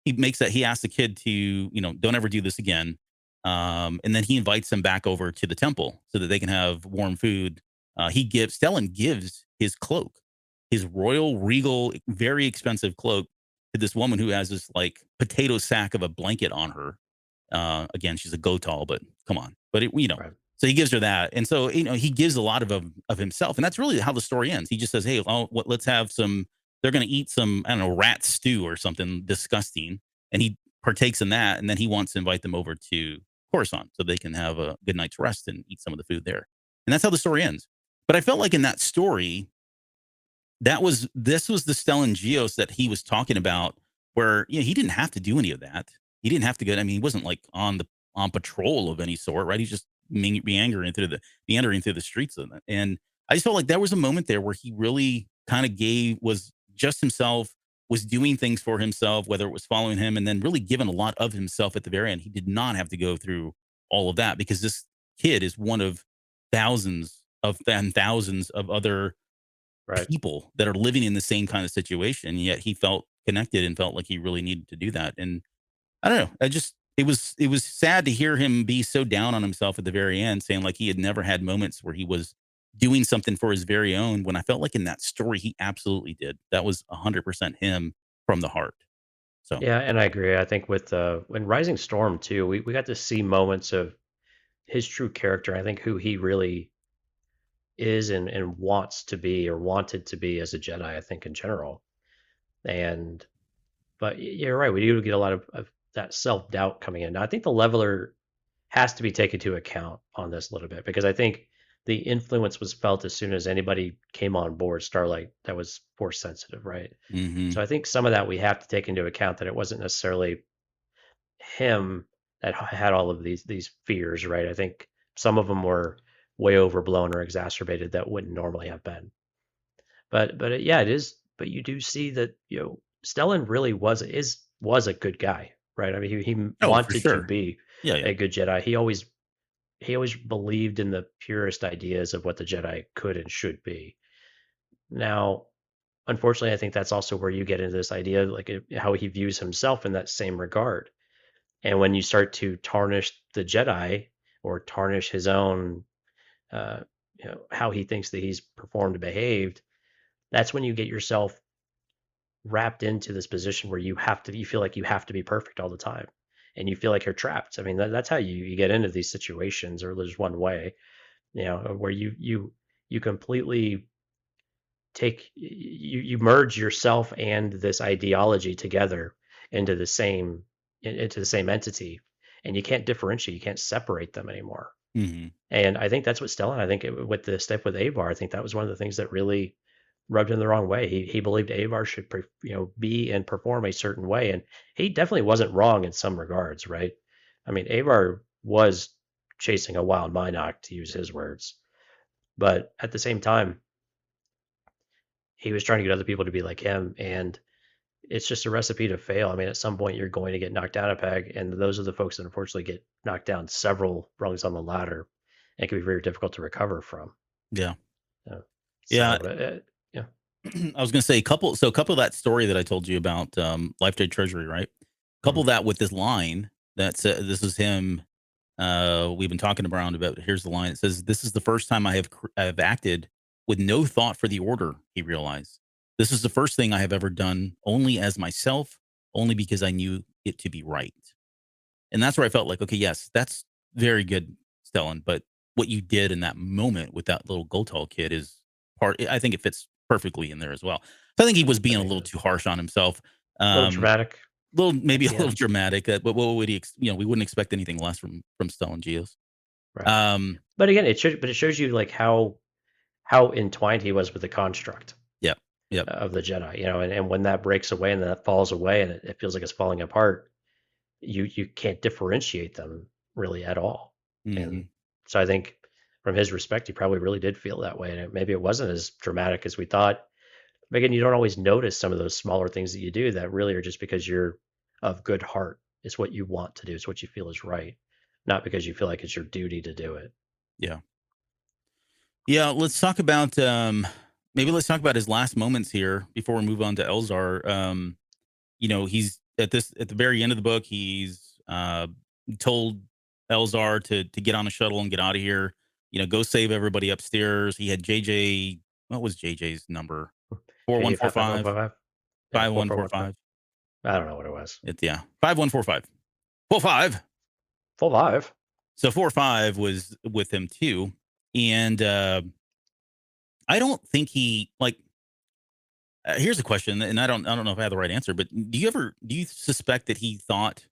he asks the kid to, don't ever do this again. And then he invites him back over to the temple so that they can have warm food. Stellan gives his cloak, his royal, regal, very expensive cloak to this woman who has this like potato sack of a blanket on her. Again, she's a Gotal, but come on. But Right. so he gives her that, and so he gives a lot of himself, and that's really how the story ends. He just says, "Hey, let's have some." They're going to eat some, I don't know, rat stew or something disgusting, and he partakes in that, and then he wants to invite them over to Coruscant so they can have a good night's rest and eat some of the food there, and that's how the story ends. But I felt like in that story, this was the Stellan Gios that he was talking about, where he didn't have to do any of that. He didn't have to get. I mean, he wasn't like on patrol of any sort, right? He's just meandering through the streets of it. And I just felt like there was a moment there where he really kind of was just himself, was doing things for himself, whether it was following him, and then really giving a lot of himself at the very end. He did not have to go through all of that because this kid is one of thousands of other Right. people that are living in the same kind of situation. Yet he felt connected and felt like he really needed to do that. And I don't know. it was sad to hear him be so down on himself at the very end, saying like he had never had moments where he was doing something for his very own. When I felt like in that story, he absolutely did. That was 100% him from the heart. So Yeah, and I agree. I think with when Rising Storm too, we got to see moments of his true character. I think who he really is and wants to be or wanted to be as a Jedi, I think in general. And but you're right, we do get a lot of that self-doubt coming in. Now, I think the leveler has to be taken into account on this a little bit because I think the influence was felt as soon as anybody came on board Starlight that was force sensitive, right? mhm. So I think some of that we have to take into account that it wasn't necessarily him that had all of these fears, right? I think some of them were way overblown or exacerbated that wouldn't normally have been. But yeah, it is. But you do see that Stellan really was a good guy, right? I mean, he Oh, for wanted to sure. be Yeah, yeah. a good Jedi. He always believed in the purest ideas of what the Jedi could and should be. Now, unfortunately, I think that's also where you get into this idea, like how he views himself in that same regard. And when you start to tarnish the Jedi or tarnish his own, uh, how he thinks that he's performed and behaved, that's when you get yourself wrapped into this position where you feel like you have to be perfect all the time, and you feel like you're trapped. I mean, that's how you get into these situations, or there's one way, where you completely you merge yourself and this ideology together into the same entity, and you can't differentiate, you can't separate them anymore. Mhm. And I think that's what Stellan, I think with the step with Avar, I think that was one of the things that really rubbed him the wrong way. He believed Avar should be and perform a certain way, and he definitely wasn't wrong in some regards, right? I mean, Avar was chasing a wild Minoc, to use his words, but at the same time, he was trying to get other people to be like him, and it's just a recipe to fail. I mean, at some point, you're going to get knocked down a peg, and those are the folks that unfortunately get knocked down several rungs on the ladder, and it can be very difficult to recover from. Yeah. Uh, Yeah. so, yeah. I was going to say couple of that story that I told you about Life Day Treasury, right? Couple Mhm. that with this line that's this is him. We've been talking around about. Here's the line. It says, "This is the first time I have acted with no thought for the order." He realized, "This is the first thing I have ever done only as myself, only because I knew it to be right." And that's where I felt like, okay, yes, that's very good, Stellan. But what you did in that moment with that little Gotol kid is part. I think it fits perfectly in there as well. So I think he was I being a think little so. too harsh on himself. A little Um, dramatic little at maybe a the little end, dramatic. But what would he? We wouldn't expect anything less from Stellan Gios. right? Um, But again, it shows you like how entwined he was with the construct yep, yep. of the Jedi, and when that breaks away and that falls away and it feels like it's falling apart, you can't differentiate them really at all. And Hmm. so I think from his respect, he probably really did feel that way, and maybe it wasn't as dramatic as we thought. But again, you don't always notice some of those smaller things that you do that really are just because you're of good heart. It's what you want to do. It's what you feel is right, not because you feel like it's your duty to do it. Yeah, yeah. Let's talk about maybe let's talk about his last moments here before we move on to Elzar. He's at the very end of the book, he's told Elzar to get on a shuttle and get out of here. Go save everybody upstairs. He had JJ. What was JJ's number? Four one JJ four five 55145. Yeah, five one four 4415. five. I don't know what it was. It's 5145. 45. Full five. So 45 was with him too, and I don't think he like. Here's a question, and I don't know if I have the right answer, but do you suspect that he thought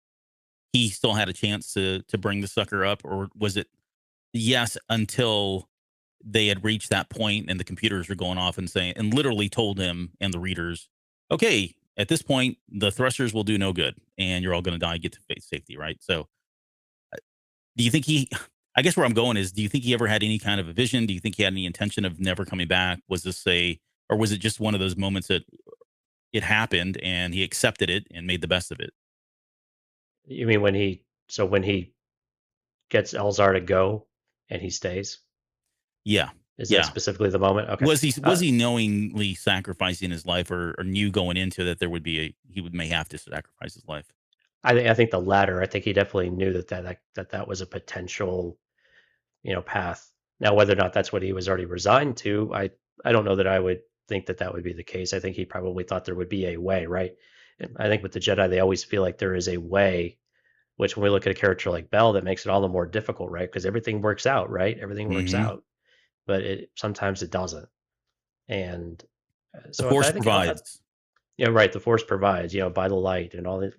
he still had a chance to bring the sucker up, or was it yes until they had reached that point and the computers were going off and saying and literally told him and the readers, okay, at this point the thrusters will do no good and you're all going to die. Get to face safety, right? So, do you think he? I guess where I'm going is, do you think he ever had any kind of a vision? Do you think he had any intention of never coming back? Was this or was it just one of those moments that it happened and he accepted it and made the best of it? You mean when he gets Elzar to go and he stays? Yeah, Is that yeah. specifically the moment? Okay. Was he knowingly sacrificing his life, or knew going into that there would be he may have to sacrifice his life? I think the latter. I think he definitely knew that was a potential, path. Now, whether or not that's what he was already resigned to, I don't know that I would think that would be the case. I think he probably thought there would be a way, right? And I think with the Jedi, they always feel like there is a way. Which, when we look at a character like Bell, that makes it all the more difficult, right? Because everything works out, right? Everything works Hmm. out, but sometimes it doesn't. And The so Force I think provides. yeah, right. The Force provides, by the light and all this,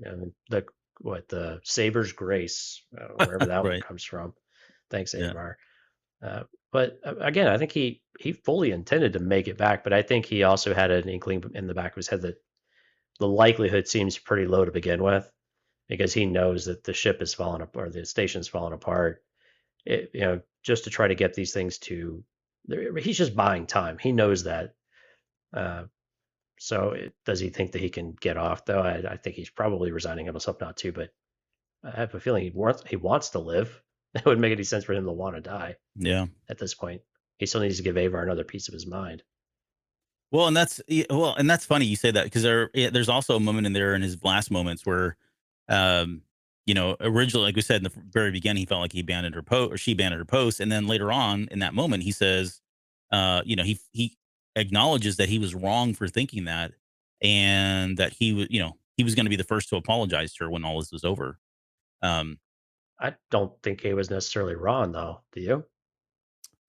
the Saber's grace, wherever that one Right. comes from. Thanks, Yeah. Avar. But again, I think he fully intended to make it back, but I think he also had an inkling in the back of his head that the likelihood seems pretty low to begin with, because he knows that the ship is falling apart, or the station's falling apart. Just to try to get these things to, he's just buying time. He knows that. Uh, So does he think that he can get off, though? I think he's probably resigning himself not to, but I have a feeling he wants to live. It wouldn't make any sense for him to want to die Yeah. at this point. He still needs to give Avar another piece of his mind. Well, and that's funny you say that, because there's also a moment in there in his last moments where, originally, like we said in the very beginning, he felt like he abandoned her post, or she abandoned her post, and then later on in that moment, he says, he acknowledges that he was wrong for thinking that, and that he was going to be the first to apologize to her when all this was over. Um, I don't think he was necessarily wrong, though. Do you?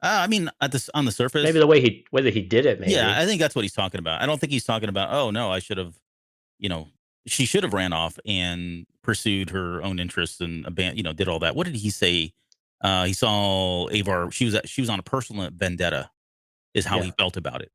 I mean, on the Maybe surface, the way he did it, yeah, I maybe. think that's what he's talking about. I don't think he's talking about, oh no, I should have, you know, she should have ran off and pursued her own interests and did all that. What did he say? He saw Avar. She was on a personal vendetta, is how he Yeah, felt about it.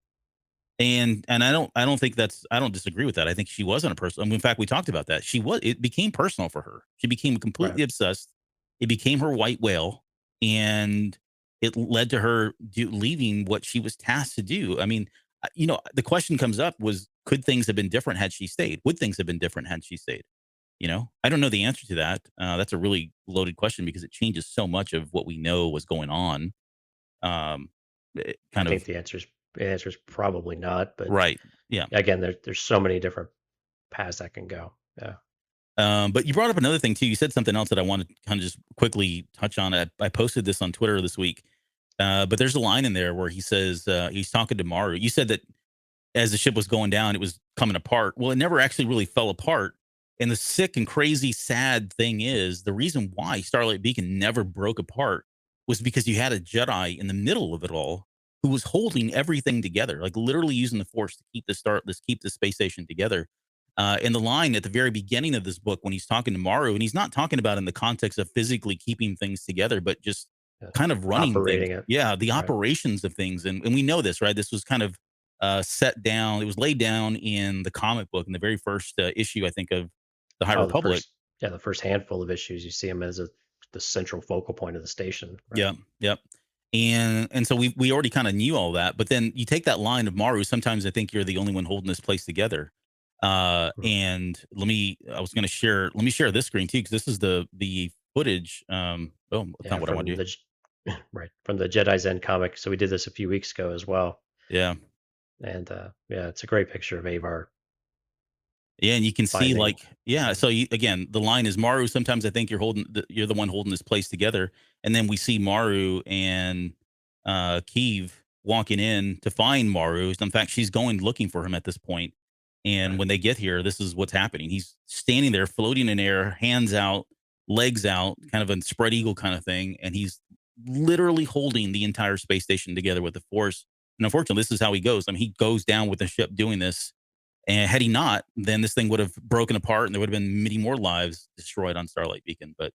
And I don't disagree with that. I think she was on a personal. I mean, in fact, we talked about that. It became personal for her. She became right. completely obsessed. It became her white whale, and it led to her leaving what she was tasked to do. I mean, the question comes up was, could things have been different had she stayed? Would things have been different had she stayed? I don't know the answer to that. That's a really loaded question, because it changes so much of what we know was going on. Um, it I kind think of the answer's probably not, but right. Yeah. again, there's so many different paths that can go. Yeah. But you brought up another thing too. You said something else that I want to kind of just quickly touch on. I posted this on Twitter this week. But there's a line in there where he says, he's talking to Maru. You said that as the ship was going down, it was coming apart. Well, it never actually really fell apart. And the sick and crazy, sad thing is, the reason why Starlight Beacon never broke apart was because you had a Jedi in the middle of it all, who was holding everything together, like literally using the Force to keep the space station together. In the line at the very beginning of this book, when he's talking to Maru, and he's not talking about in the context of physically keeping things together, but just Yeah. kind of running things. Operating it. Yeah, the Right. operations of things, and we know this, right? This was kind of set down. It was laid down in the comic book in the very first issue, I think, of the High Oh, the Republic. first yeah, the first handful of issues, you see him as the central focal point of the station, right? Yep, yep. And so we already kind of knew all that, but then you take that line of Maru. Sometimes I think you're the only one holding this place together. Mhm. And I was going to share. Let me share this screen too, because this is the footage. Oh, that's Yeah, not what I want to do. right, from the Jedi's End comic. So we did this a few weeks ago as well, Yeah. and yeah, it's a great picture of Avar Yeah, and you can see, finding. like, yeah. So again, the line is Maru. Sometimes I think you're the one holding this place together, and then we see Maru and Keeve walking in to find Maru. In fact, she's going looking for him at this point. And Right. when they get here, this is what's happening. He's standing there, floating in air, hands out, legs out, kind of a spread eagle kind of thing, and he's literally holding the entire space station together with the Force. And unfortunately, this is how he goes. I mean, he goes down with the ship doing this, and had he not, then this thing would have broken apart, and there would have been many more lives destroyed on Starlight Beacon. But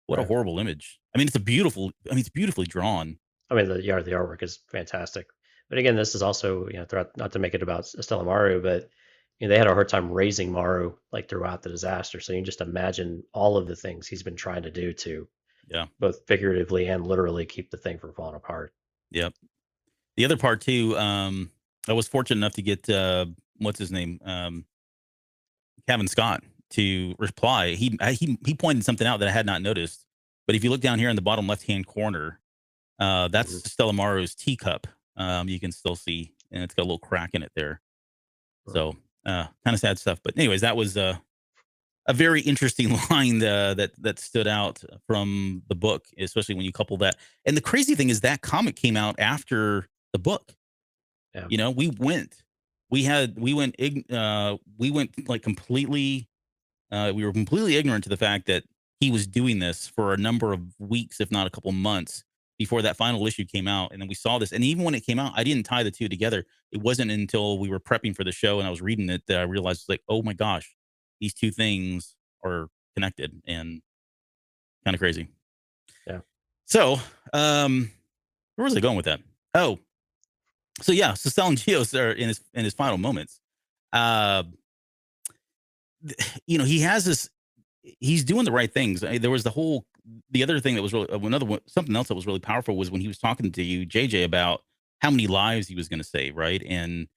what a Right. horrible image. I mean, it's beautifully drawn. I mean, the artwork is fantastic, but again, this is also, throughout, not to make it about Stella Maru, but they had a hard time raising Maru like throughout the disaster. So you can just imagine all of the things he's been trying to do to Yeah. both figuratively and literally keep the thing from falling apart. Yep. The other part too, I was fortunate enough to get what's his name? Kevin Scott to reply. He pointed something out that I had not noticed. But if you look down here in the bottom left hand corner, Mhm. that's Stella Maru's teacup. You can still see, and it's got a little crack in it there. Right. So kind of sad stuff. But anyways, that was a very interesting line that stood out from the book, especially when you couple that. And the crazy thing is that comic came out after the book. Yeah. You know, we went like completely. We were completely ignorant to the fact that he was doing this for a number of weeks, if not a couple months, before that final issue came out. And then we saw this. And even when it came out, I didn't tie the two together. It wasn't until we were prepping for the show and I was reading it that I realized, like, oh my gosh, these two things are connected and kind of crazy. Yeah. So, where was I going with that? Oh, so yeah, so Stellan Gios are in his final moments. Uh, you know, he has this. He's doing the right things. There was the other thing that was really something else that was really powerful was when he was talking to you, JJ, about how many lives he was going to save, right? And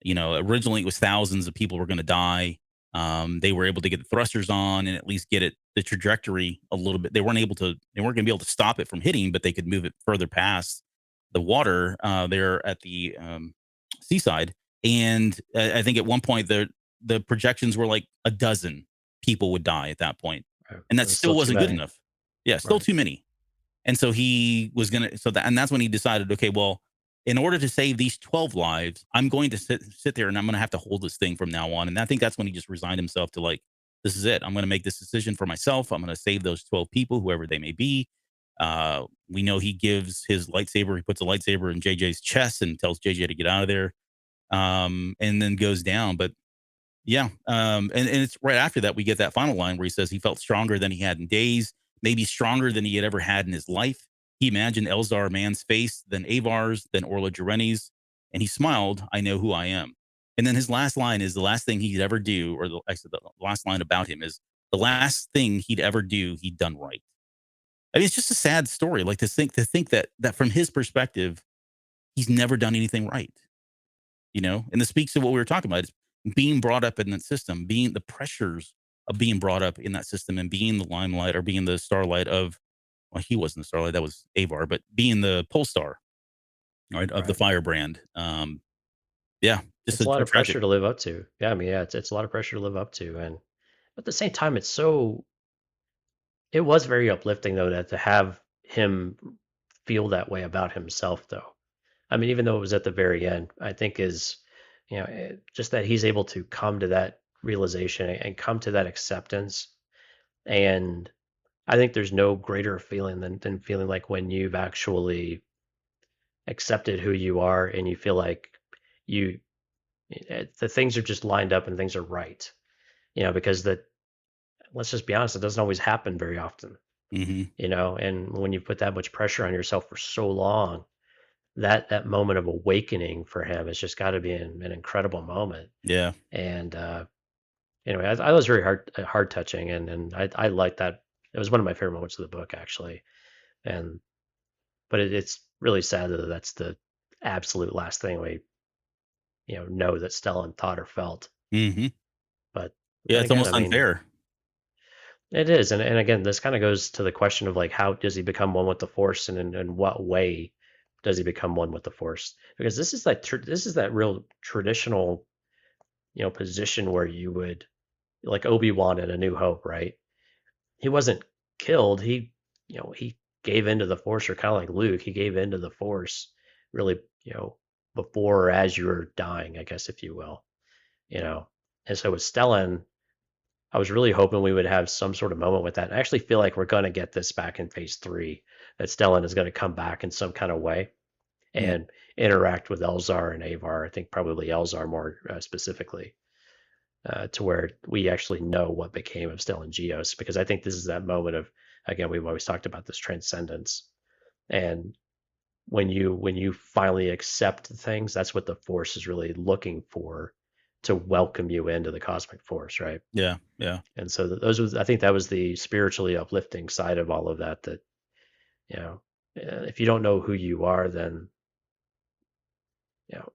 you know, originally it was thousands of people were going to die. They were able to get the thrusters on and at least get the trajectory a little bit. They weren't going to be able to stop it from hitting, but they could move it further past the water there at the seaside. And I think at one point the projections were like a dozen people would die at that point, Right. and that There's still still too wasn't good many. enough. Yeah, still Right. too many. And so he was gonna and that's when he decided, okay, well, in order to save these 12 lives, I'm going to sit there and I'm gonna have to hold this thing from now on. And I think that's when he just resigned himself to like, this is it. I'm gonna make this decision for myself. I'm gonna save those 12 people, whoever they may be. We know he gives his lightsaber, he puts a lightsaber in JJ's chest and tells JJ to get out of there. And then goes down. But yeah. And it's right after that we get that final line where he says he felt stronger than he had in days, maybe stronger than he had ever had in his life. He imagined Elzar Mann's face, then Avar's, then Orla Jareni's, and he smiled, I know who I am. And then his last line is the last thing he'd ever do, or I said the last line about him is the last thing he'd ever do, he'd done right. I mean, it's just a sad story. Like to think that from his perspective, he's never done anything right. You know, and this speaks to what we were talking about. Is being brought up in that system, being the pressures of being brought up in that system and being the limelight or being the starlight of, well, he wasn't the starlight, that was Avar, but being the pole star, right, of the Right. firebrand. Yeah, just It's a lot a of tragic. pressure to live up to. Yeah, I mean, yeah, it's a lot of pressure to live up to, and at the same time, it was very uplifting though that to have him feel that way about himself though. I mean, even though it was at the very end, I think is, just that he's able to come to that realization and come to that acceptance. And I think there's no greater feeling than feeling like when you've actually accepted who you are and you feel like you the things are just lined up and things are right. Because let's just be honest, it doesn't always happen very often. Hmm. And when you put that much pressure on yourself for so long, that moment of awakening for him has just got to be an incredible moment. Yeah. And anyway, I was very hard touching, and I like that. It was one of my favorite moments of the book, actually. And but it's really sad that that's the absolute last thing we know that Stellan thought or felt. Hmm. But Yeah, then it's again, I almost mean, unfair. it is, and again, this kind of goes to the question of like, how does he become one with the Force, and in what way does he become one with the Force? Because this is that real traditional, position where you would, like Obi-Wan in A New Hope, right? He wasn't killed. He gave into the Force, or kind of like Luke, he gave into the Force, really, before or as you were dying, I guess, if you will, you know. And so with Stellan, I was really hoping we would have some sort of moment with that. I actually feel like we're going to get this back in phase 3, that Stellan is going to come back in some kind of way Mm. and interact with Elzar and Avar. I think probably Elzar more specifically, to where we actually know what became of Stellan Gios, because I think this is that moment of, again, we've always talked about this transcendence. And when you finally accept things, that's what the Force is really looking for, to welcome you into the cosmic Force, right? Yeah. Yeah. And so I think that was the spiritually uplifting side of all of that. That if you don't know who you are, then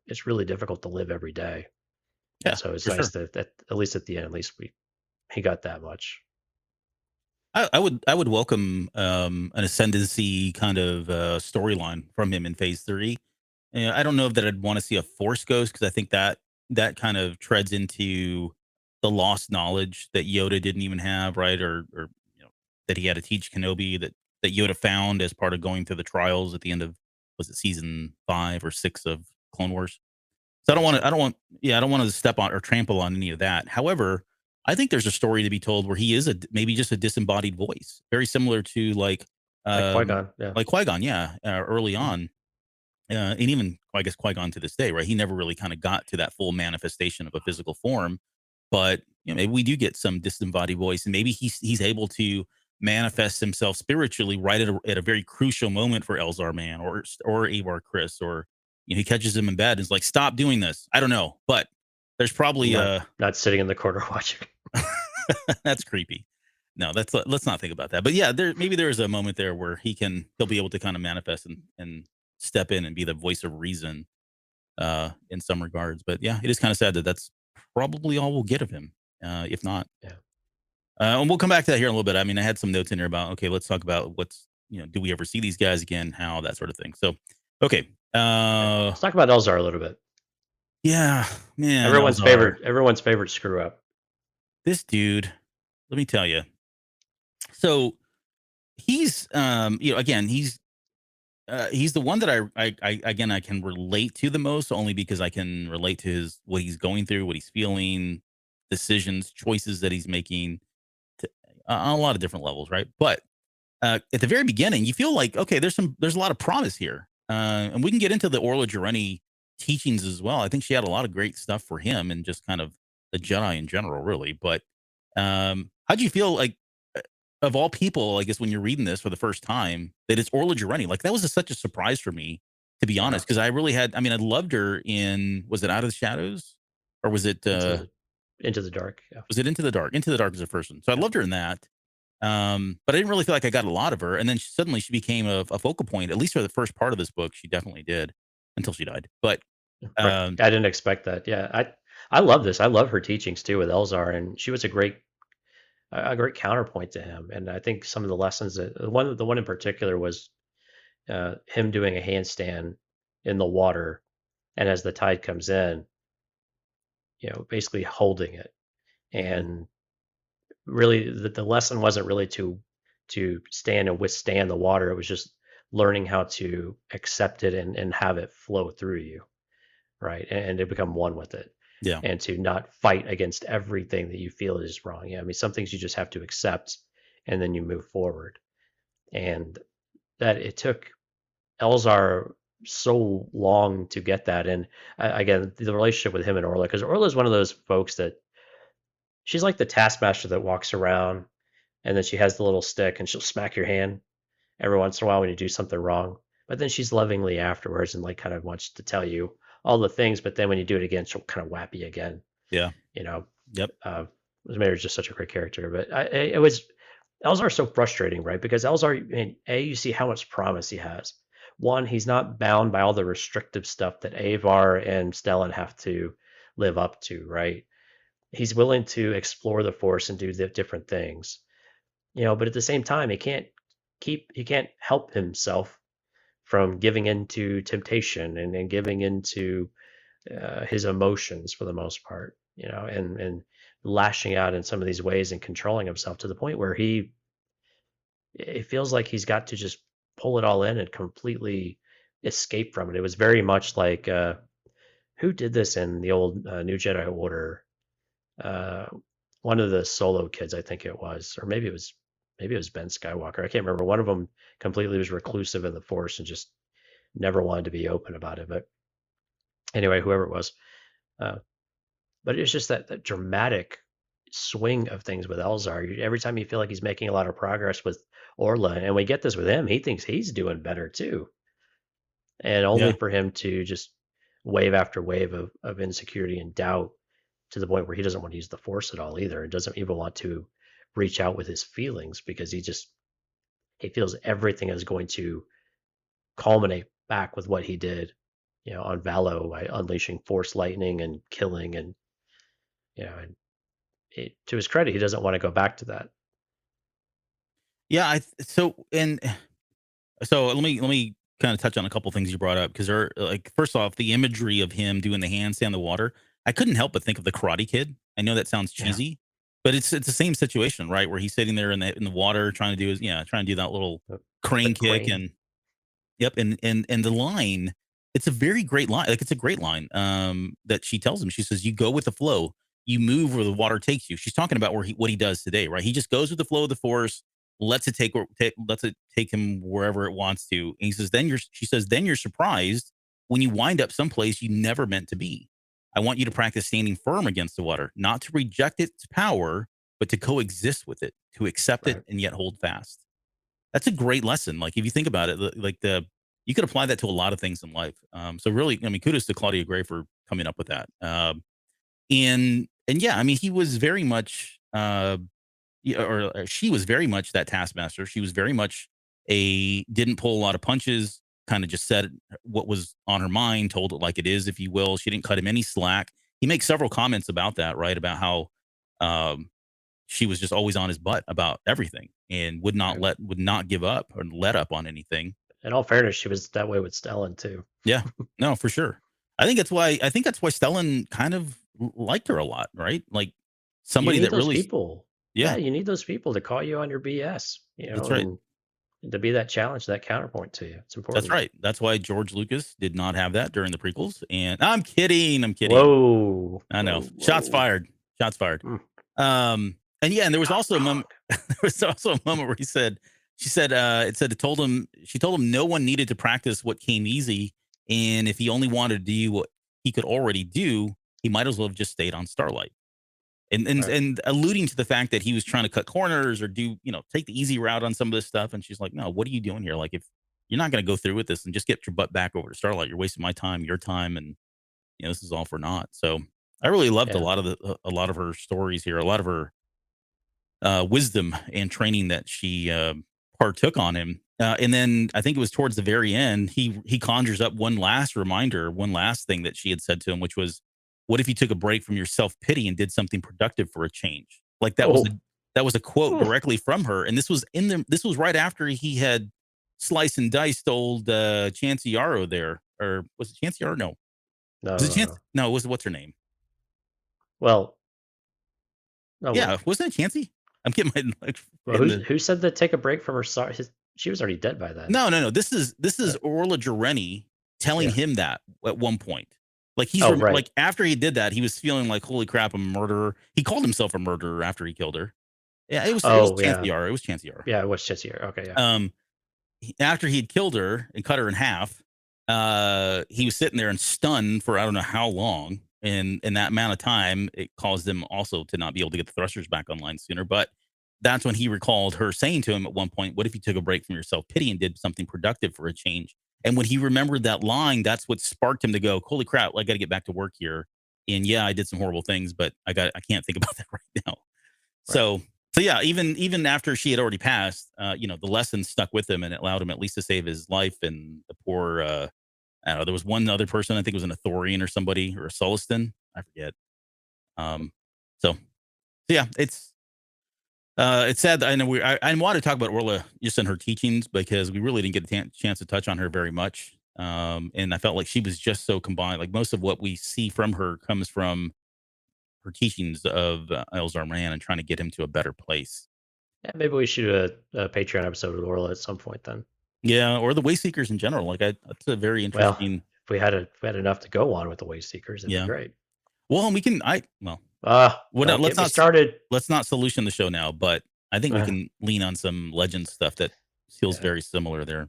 it's really difficult to live every day. And Yeah, so it's for nice sure. that at least at the end, at least he got that much. I would welcome an ascendancy kind of storyline from him in phase 3. I don't know that I'd want to see a force ghost because I think that kind of treads into the lost knowledge that Yoda didn't even have, right? Or that he had to teach Kenobi that Yoda found as part of going through the trials at the end of, was it season 5 or 6 of Clone Wars? So I don't want to step on or trample on any of that. However, I think there's a story to be told where he is maybe just a disembodied voice, very similar to Like Qui-Gon, yeah. like Qui-Gon, yeah, early Mhm. on. And even I guess Qui-Gon to this day, right? He never really kind of got to that full manifestation of a physical form, but maybe we do get some disembodied voice, and maybe he's able to manifest himself spiritually right at a very crucial moment for Elzar Man or Avar Kriss, or he catches him in bed and is like, "Stop doing this." I don't know, but there's probably Not sitting in the corner watching. that's creepy. No, let's not think about that. But yeah, there is a moment there where he'll be able to kind of manifest and step in and be the voice of reason in some regards. But yeah, it is kind of sad that that's probably all we'll get of him, if not. Yeah. And we'll come back to that here in a little bit. I mean, I had some notes in there about, okay, let's talk about do we ever see these guys again? How, that sort of thing. So, okay. Let's talk about Elzar a little bit. Yeah, man. Everyone's favorite screw up. This dude, let me tell you. So he's, again, he's the one that I can relate to the most, only because I can relate to what he's going through, what he's feeling, decisions, choices that he's making on a lot of different levels, right? But at the very beginning, you feel like, okay, there's a lot of promise here, and we can get into the Orla Jareni teachings as well. I think she had a lot of great stuff for him and just kind of the Jedi in general, really. But how'd you feel like? Of all people, I guess when you're reading this for the first time, that it's Orla Jareni, like that was such a surprise for me, to be honest, because I really had. I mean, I loved her in, was it Out of the Shadows, or was it Into the Dark? Yeah. was it Into the Dark? Into the Dark is the first one. So I loved her in that, but I didn't really feel like I got a lot of her. And then suddenly she became a focal point, at least for the first part of this book. She definitely did, until she died. But Right. I didn't expect that. Yeah, I love this. I love her teachings too with Elzar, and she was a great counterpoint to him. And I think some of the lessons that the one in particular was him doing a handstand in the water, and as the tide comes in, basically holding it. And really, the lesson wasn't really to stand and withstand the water. It was just learning how to accept it and have it flow through you, right? And to become one with it. yeah, And to not fight against everything that you feel is wrong. Yeah, I mean, some things you just have to accept, and then you move forward. And that it took Elzar so long to get that. And again, the relationship with him and Orla, because Orla is one of those folks that she's like the taskmaster that walks around, and then she has the little stick and she'll smack your hand every once in a while when you do something wrong. But then she's lovingly afterwards and like kind of wants to tell you all the things. But then when you do it again, she'll kind of whap you again. yeah, You know, yep, Mayor is just such a great character. But it was Elzar's so frustrating, right? Because Elzar, I mean, you see how much promise he has. One, he's not bound by all the restrictive stuff that Avar and Stellan have to live up to, right? He's willing to explore the Force and do the different things, but at the same time, he can't help himself from giving into temptation and giving into his emotions for the most part, and lashing out in some of these ways and controlling himself to the point where it feels like he's got to just pull it all in and completely escape from it. It was very much like who did this in the old New Jedi Order? Uh, One of the Solo kids, I think it was, or maybe it was Ben Skywalker. I can't remember. One of them completely was reclusive in the Force and just never wanted to be open about it. But anyway, whoever it was, uh, but it's just that dramatic swing of things with Elzar. Every time you feel like he's making a lot of progress with Orla, and we get this with him, he thinks he's doing better too, and only yeah. for him to just wave after wave of insecurity and doubt to the point where he doesn't want to use the Force at all either, and doesn't even want to reach out with his feelings because he feels everything is going to culminate back with what he did, on Valo by unleashing Force lightning and killing, and and to his credit, he doesn't want to go back to that. Yeah, so let me kind of touch on a couple things you brought up, because they're like, first off, the imagery of him doing the handstand in the water. I couldn't help but think of the Karate Kid. I know that sounds Yeah. cheesy, but it's the same situation, right? Where he's sitting there in the water trying to do trying to do that little The crane kick crane. and yep, and the line, it's a very great line. Like it's a great line that she tells him. She says, "You go with the flow. You move where the water takes you." She's talking about what he does today, right? He just goes with the flow of the force, lets it take him wherever it wants to. And he says, she says, then you're surprised when you wind up someplace you never meant to be. I want you to practice standing firm against the water, not to reject its power, but to coexist with it, to accept it Right. and yet hold fast. That's a great lesson. Like if you think about it, you could apply that to a lot of things in life. So really, I mean, kudos to Claudia Gray for coming up with that. And yeah, I mean, he was very much, she was very much that taskmaster. She was very much didn't pull a lot of punches. Kind of just said what was on her mind, told it like it is, if you will. She didn't cut him any slack. He makes several comments about that, right? About how um, she was just always on his butt about everything and Right. would not give up or let up on anything. In all fairness, she was that way with Stellan too. Yeah, no, for sure. I think that's why Stellan kind of liked her a lot, right? Like You somebody need that those really, people. Yeah, yeah, you need those people to call you on your BS, that's right. and to be that challenge, that counterpoint to you. It's That's important. right. That's why George Lucas did not have that during the prequels. And I'm kidding. I'm kidding. Whoa, I know. whoa, Shots whoa. fired. Shots fired. Mm, And yeah, and there was not also a wrong. moment. There was also a moment where she told him no one needed to practice what came easy, and if he only wanted to do what he could already do, he might as well have just stayed on Starlight. Right. And alluding to the fact that he was trying to cut corners or take the easy route on some of this stuff. And she's like, no, what are you doing here? Like, if you're not going to go through with this and just get your butt back over to Starlight, you're wasting my time, your time, and this is all for naught. So I really loved Yeah. a lot of her stories here, a lot of her wisdom and training that she partook on him. And then I think it was towards the very end, he conjures up one last reminder, one last thing that she had said to him, which was, "What if you took a break from your self pity and did something productive for a change?" Like Oh. that was a quote Oof. directly from her, and this was right after he had sliced and diced old Chancey Yarrow there, or was it Chancey Yarrow? No, No, was it no, Chance? no. No, it was what's her name? Well, no. Yeah, wasn't it Chancey? I'm getting my like Well, in the who said to take a break from her? She was already dead by then. No, no, no. This Uh, is Orla Jareni telling yeah. him that at one point. Like Oh, right. like after he did that, he was feeling like, holy crap, I'm a murderer. He called himself a murderer after he killed her. Yeah, it was Oh, yeah. Chanciar. It was Chanciar. Yeah. It was just here. Okay. Yeah. Um, After he had killed her and cut her in half, he was sitting there and stunned for I don't know how long. And in that amount of time, it caused him also to not be able to get the thrusters back online sooner. But that's when he recalled her saying to him at one point, "What if you took a break from your self pity and did something productive for a change?" And when he remembered that line, that's what sparked him to go, "Holy crap! I got to get back to work here." And yeah, I did some horrible things, but I can't think about that right now. Right. So yeah, even after she had already passed, the lesson stuck with him and it allowed him at least to save his life. And the poor, I don't know, there was one other person, I think it was an Athorian or somebody or a Solistan, I forget. Um, so yeah, it's sad that I know I want to talk about Orla just in her teachings because we really didn't get a chance to touch on her very much. And I felt like she was just so combined. Like most of what we see from her comes from her teachings of Elzar Mann and trying to get him to a better place. Yeah. Maybe we should do a Patreon episode with Orla at some point then. Yeah, or the Wayseekers in general. That's a very Well, interesting. if we had enough to go on with the Way Seekers, it'd be Yeah. great. Well, and we can. Well, no, Don't get me started. let's not solution the show now. But I think we Uh, can lean on some legend stuff that feels yeah. very similar there.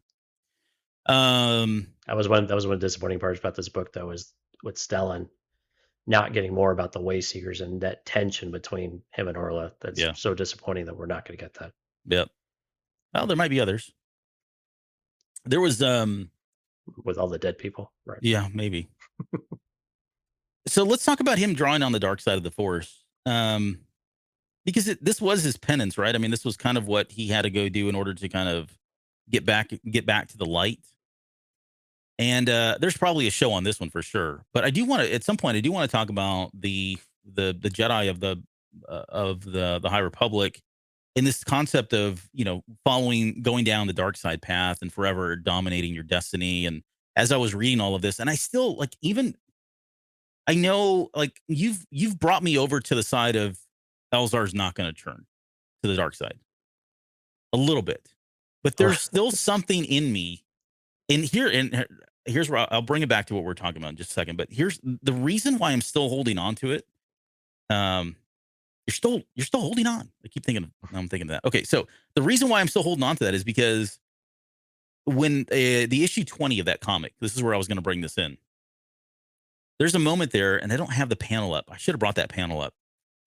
Um. That was one disappointing parts about this book though, is with Stellan not getting more about the Way Seekers and that tension between him and Orla. That's Yeah. so disappointing that we're not going to get that Yep. Well, there might be others. There was. with all the dead people. Right. Yeah, maybe. So let's talk about him drawing on the dark side of the Force. Because this was his penance, right? I mean, this was kind of what he had to go do in order to kind of get back to the light. And there's probably a show on this one for sure. But I do want to, at some point, I do want to talk about the Jedi of the High Republic in this concept of going down the dark side path and forever dominating your destiny. And as I was reading all of this, and I still like I know, like you've brought me over to the side of Elzar's not going to turn to the dark side a little bit, but there's still something in me. Here's where I'll bring it back to what we're talking about in just a second. But here's the reason why I'm still holding on to it. You're still holding on. I'm thinking of that. Okay, so the reason why I'm still holding on to that is because when the issue 20 of that comic, this is where I was going to bring this in. There's a moment there, and I don't have the panel up. I should have brought that panel up.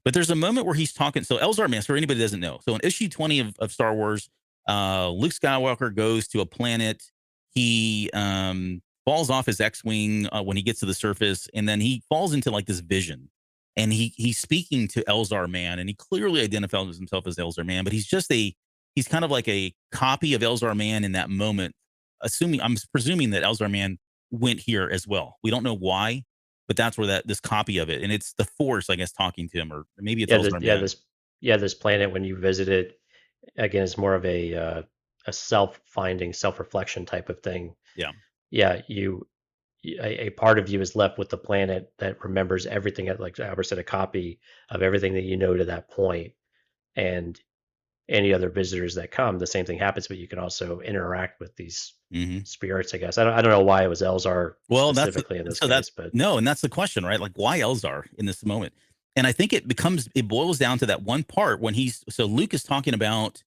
But there's a moment where he's talking. So Elzar Mann, for anybody that doesn't know. So in issue 20 of Star Wars, Luke Skywalker goes to a planet. He falls off his X-Wing when he gets to the surface, and then he falls into like this vision. And he's speaking to Elzar Mann, and he clearly identifies himself as Elzar Mann, but he's kind of like a copy of Elzar Mann in that moment. I'm presuming that Elzar Mann went here as well. We don't know why, but that's where this copy of it, and it's the Force, I guess, talking to him, or maybe it's Elzar Mann. This planet, when you visit it, again, it's more of a self-finding, self-reflection type of thing. Yeah, a part of you is left with the planet that remembers everything, like Albert said, a copy of everything that you know to that point, and any other visitors that come, the same thing happens, but you can also interact with these spirits, I guess. I don't know why it was Elzar specifically in this case, but no, and that's the question, right? Like, why Elzar in this moment? And I think it boils down to that one part when Luke is talking about,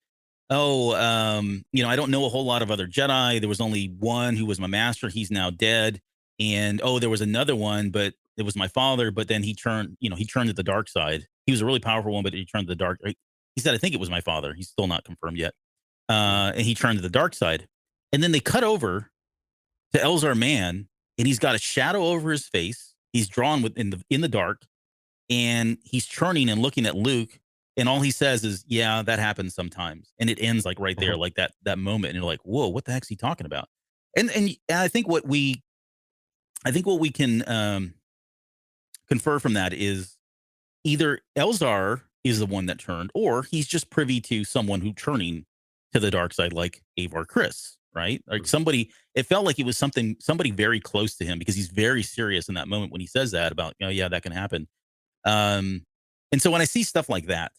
I don't know a whole lot of other Jedi. There was only one who was my master. He's now dead. And there was another one, but it was my father. But then he turned to the dark side. He was a really powerful one, but he turned to the dark. He said, I think it was my father. He's still not confirmed yet. And he turned to the dark side. And then they cut over to Elzar Mann, and he's got a shadow over his face. He's drawn in the dark, and he's turning and looking at Luke. And all he says is, yeah, that happens sometimes. And it ends like right there, like that moment. And you're like, whoa, what the heck's he talking about? And I think what we can confer from that is either Elzar is the one that turned, or he's just privy to someone who turning to the dark side, like Avar Kriss, right? Like it felt like it was somebody very close to him, because he's very serious in that moment when he says that about, yeah, that can happen. And so when I see stuff like that,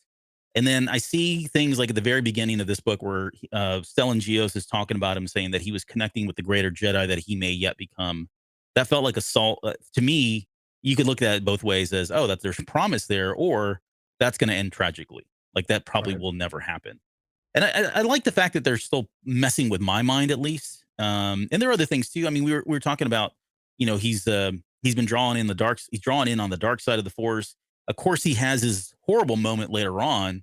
and then I see things like at the very beginning of this book where Stellan Gios is talking about him, saying that he was connecting with the greater Jedi that he may yet become. That felt like assault to me. You could look at it both ways, as, that there's promise there, or that's going to end tragically. Like that probably will never happen. And I like the fact that they're still messing with my mind, at least. And there are other things too. I mean, we were talking about, he's been drawn in he's drawn in on the dark side of the Force. Of course, he has his horrible moment later on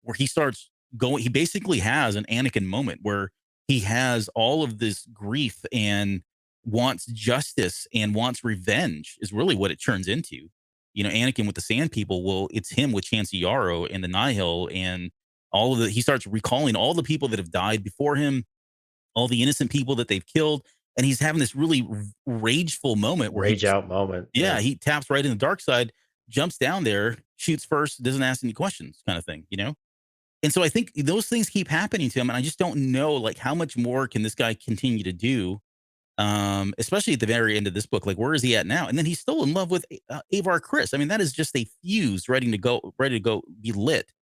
where he starts going. He basically has an Anakin moment where he has all of this grief and wants justice and wants revenge, is really what it turns into. Anakin with the Sand People, it's him with Chancey Yarrow and the Nihil, and he starts recalling all the people that have died before him, all the innocent people that they've killed. And he's having this really rageful moment where Yeah, he taps right in the dark side, jumps down there, shoots first, doesn't ask any questions, kind of thing, And so I think those things keep happening to him, and I just don't know, like, how much more can this guy continue to do, especially at the very end of this book. Like, where is he at now? And then he's still in love with Avar Kriss. I mean, that is just a fuse ready to go be lit,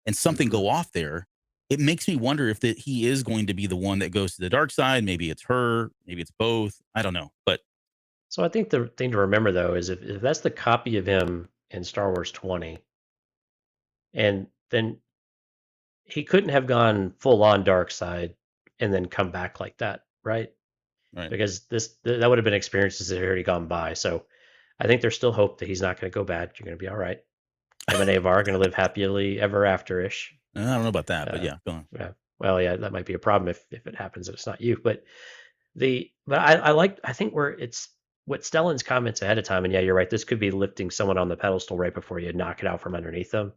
and something go off there. It makes me wonder if he is going to be the one that goes to the dark side. Maybe it's her, maybe it's both. I don't know. But so I think the thing to remember, though, is if that's the copy of him in Star Wars 20, and then he couldn't have gone full on dark side and then come back like that, right? Right. Because that would have been experiences that had already gone by. So I think there's still hope that he's not going to go bad. You're going to be all right. Him and Avar are going to live happily ever after-ish. I don't know about that, but yeah, go on. Yeah. Well, yeah, that might be a problem if it happens that it's not you. But I think it's what Stellan's comments ahead of time, and yeah, you're right. This could be lifting someone on the pedestal right before you knock it out from underneath them.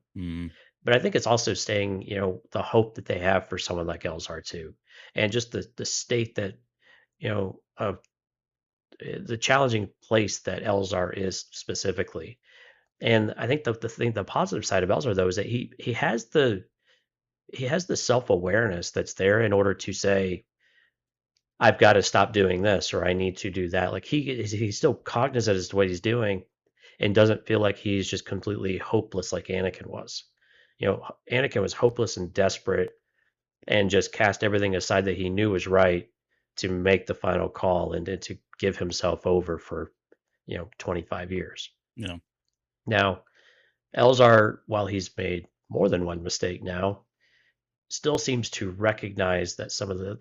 But I think it's also staying, the hope that they have for someone like Elzar too, and just the state that, of the challenging place that Elzar is specifically. And I think the positive side of Elzar, though, is that he has the self-awareness that's there in order to say, I've got to stop doing this, or I need to do that. Like he's still cognizant as to what he's doing. and doesn't feel like he's just completely hopeless like Anakin was. Anakin was hopeless and desperate and just cast everything aside that he knew was right to make the final call and to give himself over for 25 years. Yeah. Now, Elzar, while he's made more than one mistake now, still seems to recognize that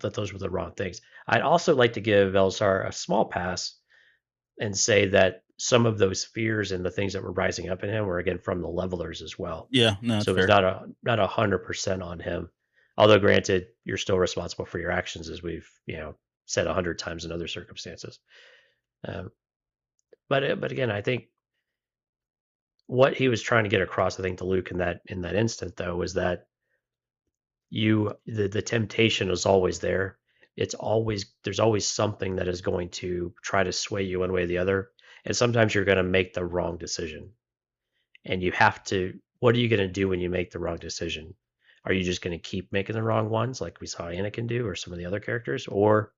that those were the wrong things. I'd also like to give Elzar a small pass and say that some of those fears and the things that were rising up in him were again from the levelers as well. Yeah, no, that's So it was fair. not 100% on him. Although granted, you're still responsible for your actions, as we've said 100 times in other circumstances. Um, but again, I think what he was trying to get across, I think, to Luke in that instant, though, was that the temptation is always there. There's always something that is going to try to sway you one way or the other, and sometimes you're going to make the wrong decision, and you have to. What are you going to do when you make the wrong decision? Are you just going to keep making the wrong ones, like we saw Anakin do, or some of the other characters, or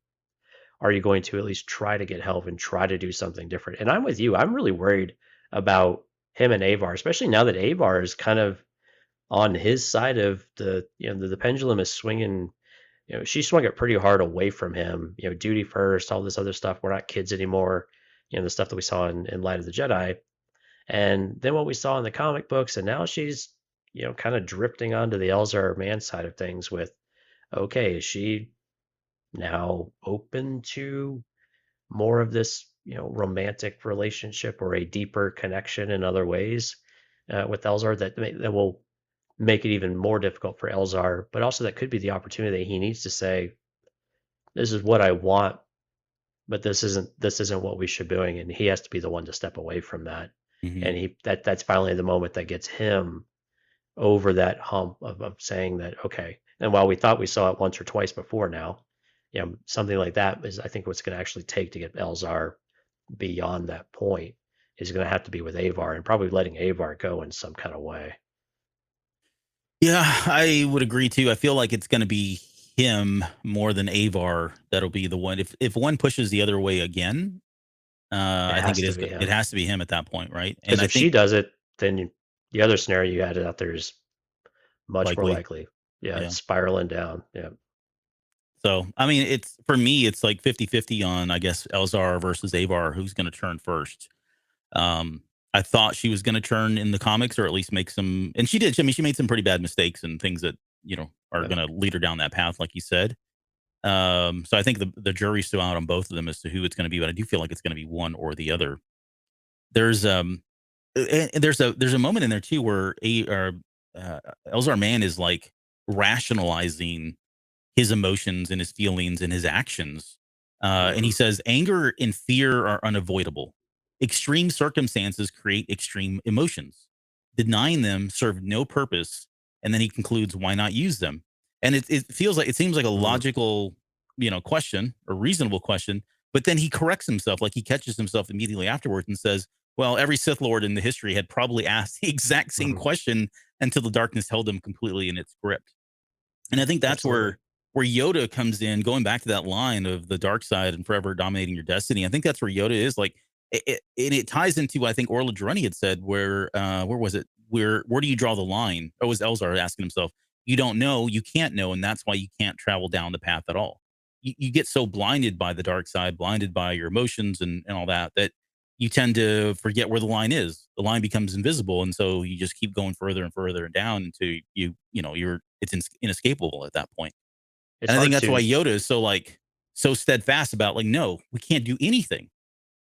are you going to at least try to get help and try to do something different? And I'm with you. I'm really worried about him and Avar, especially now that Avar is kind of on his side of the pendulum is swinging. She swung it pretty hard away from him. Duty first, all this other stuff. We're not kids anymore. The stuff that we saw in Light of the Jedi, and then what we saw in the comic books, and now she's kind of drifting onto the Elzar man side of things. With okay, is she now open to more of this romantic relationship or a deeper connection in other ways with Elzar that will make it even more difficult for Elzar, but also that could be the opportunity that he needs to say, this is what I want, but this isn't what we should be doing, and he has to be the one to step away from that. Mhm. And that's finally the moment that gets him over that hump of saying that, okay. And while we thought we saw it once or twice before now, something like that is, I think, what's going to actually take to get Elzar beyond that point is going to have to be with Avar, and probably letting Avar go in some kind of way. Yeah, I would agree too. I feel like it's going to be him more than Avar that'll be the one. If one pushes the other way again, It I think has it to is. be It him. has to be him at that point, right? And Because I if she think does it, then the other scenario you had out there is much more likely, likely. Yeah, yeah. it's spiraling down. Yeah. So I mean, it's for me, it's like 50-50 on I guess Elzar versus Avar, who's going to turn first. Um, I thought she was going to turn in the comics, or at least make some, and she did. I mean, she made some pretty bad mistakes and things that are Yep. going to lead her down that path, like you said. So I think the jury's still out on both of them as to who it's going to be, but I do feel like it's going to be one or the other. There's there's a moment in there too where Elzar Mann is like rationalizing his emotions and his feelings and his actions. And he Mhm. says, anger and fear are unavoidable. Extreme circumstances create extreme emotions. Denying them serve no purpose. And then he concludes, why not use them? And it seems like a Mm. logical, question or reasonable question. But then he corrects himself, like he catches himself immediately afterwards and says, well, every Sith Lord in the history had probably asked the exact same Mhm. question until the darkness held them completely in its grip. And I think that's Absolutely. where Yoda comes in, going back to that line of the dark side and forever dominating your destiny. I think that's where Yoda is. Like it ties into, I think Orla Jareni had said, where was it? Where do you draw the line? Oh, it was Elzar asking himself, you don't know, you can't know, and that's why you can't travel down the path at all. You get so blinded by the dark side, blinded by your emotions and all that, that you tend to forget where the line is. The line becomes invisible, and so you just keep going further and further down until you're it's inescapable at that point. It's And I think hard that's why to. Yoda is so steadfast about like, no, we can't do anything.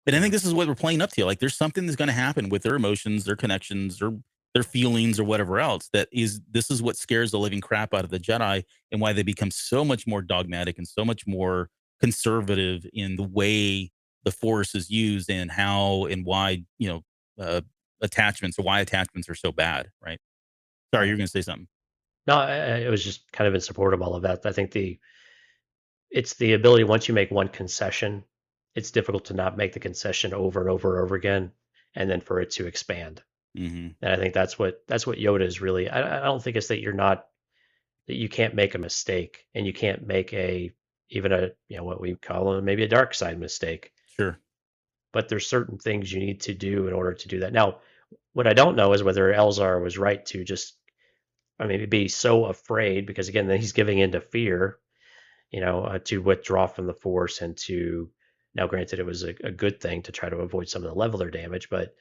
And I think Yeah. this is what we're playing up to. Like, there's something that's going to happen with their emotions, their connections, their feelings, or whatever else. This is what scares the living crap out of the Jedi, and why they become so much more dogmatic and so much more conservative in the way the Force is used and how and why uh, attachments, or why attachments are so bad. Right? Sorry, you're Right. going to say something. No, it was just kind of in support of all of that. I think it's the ability, once you make one concession, it's difficult to not make the concession over and over and over again, and then for it to expand. Hmm. And I think that's what Yoda is really. I don't think it's that you're not that you can't make a mistake, and you can't make even a what we call maybe a dark side mistake. Sure. but there's certain things you need to do in order to do that. Now, what I don't know is whether Elzar was right to just, I mean, be so afraid, because again, then he's giving into fear, to withdraw from the Force and to, now granted, it was a good thing to try to avoid some of the leveler damage, but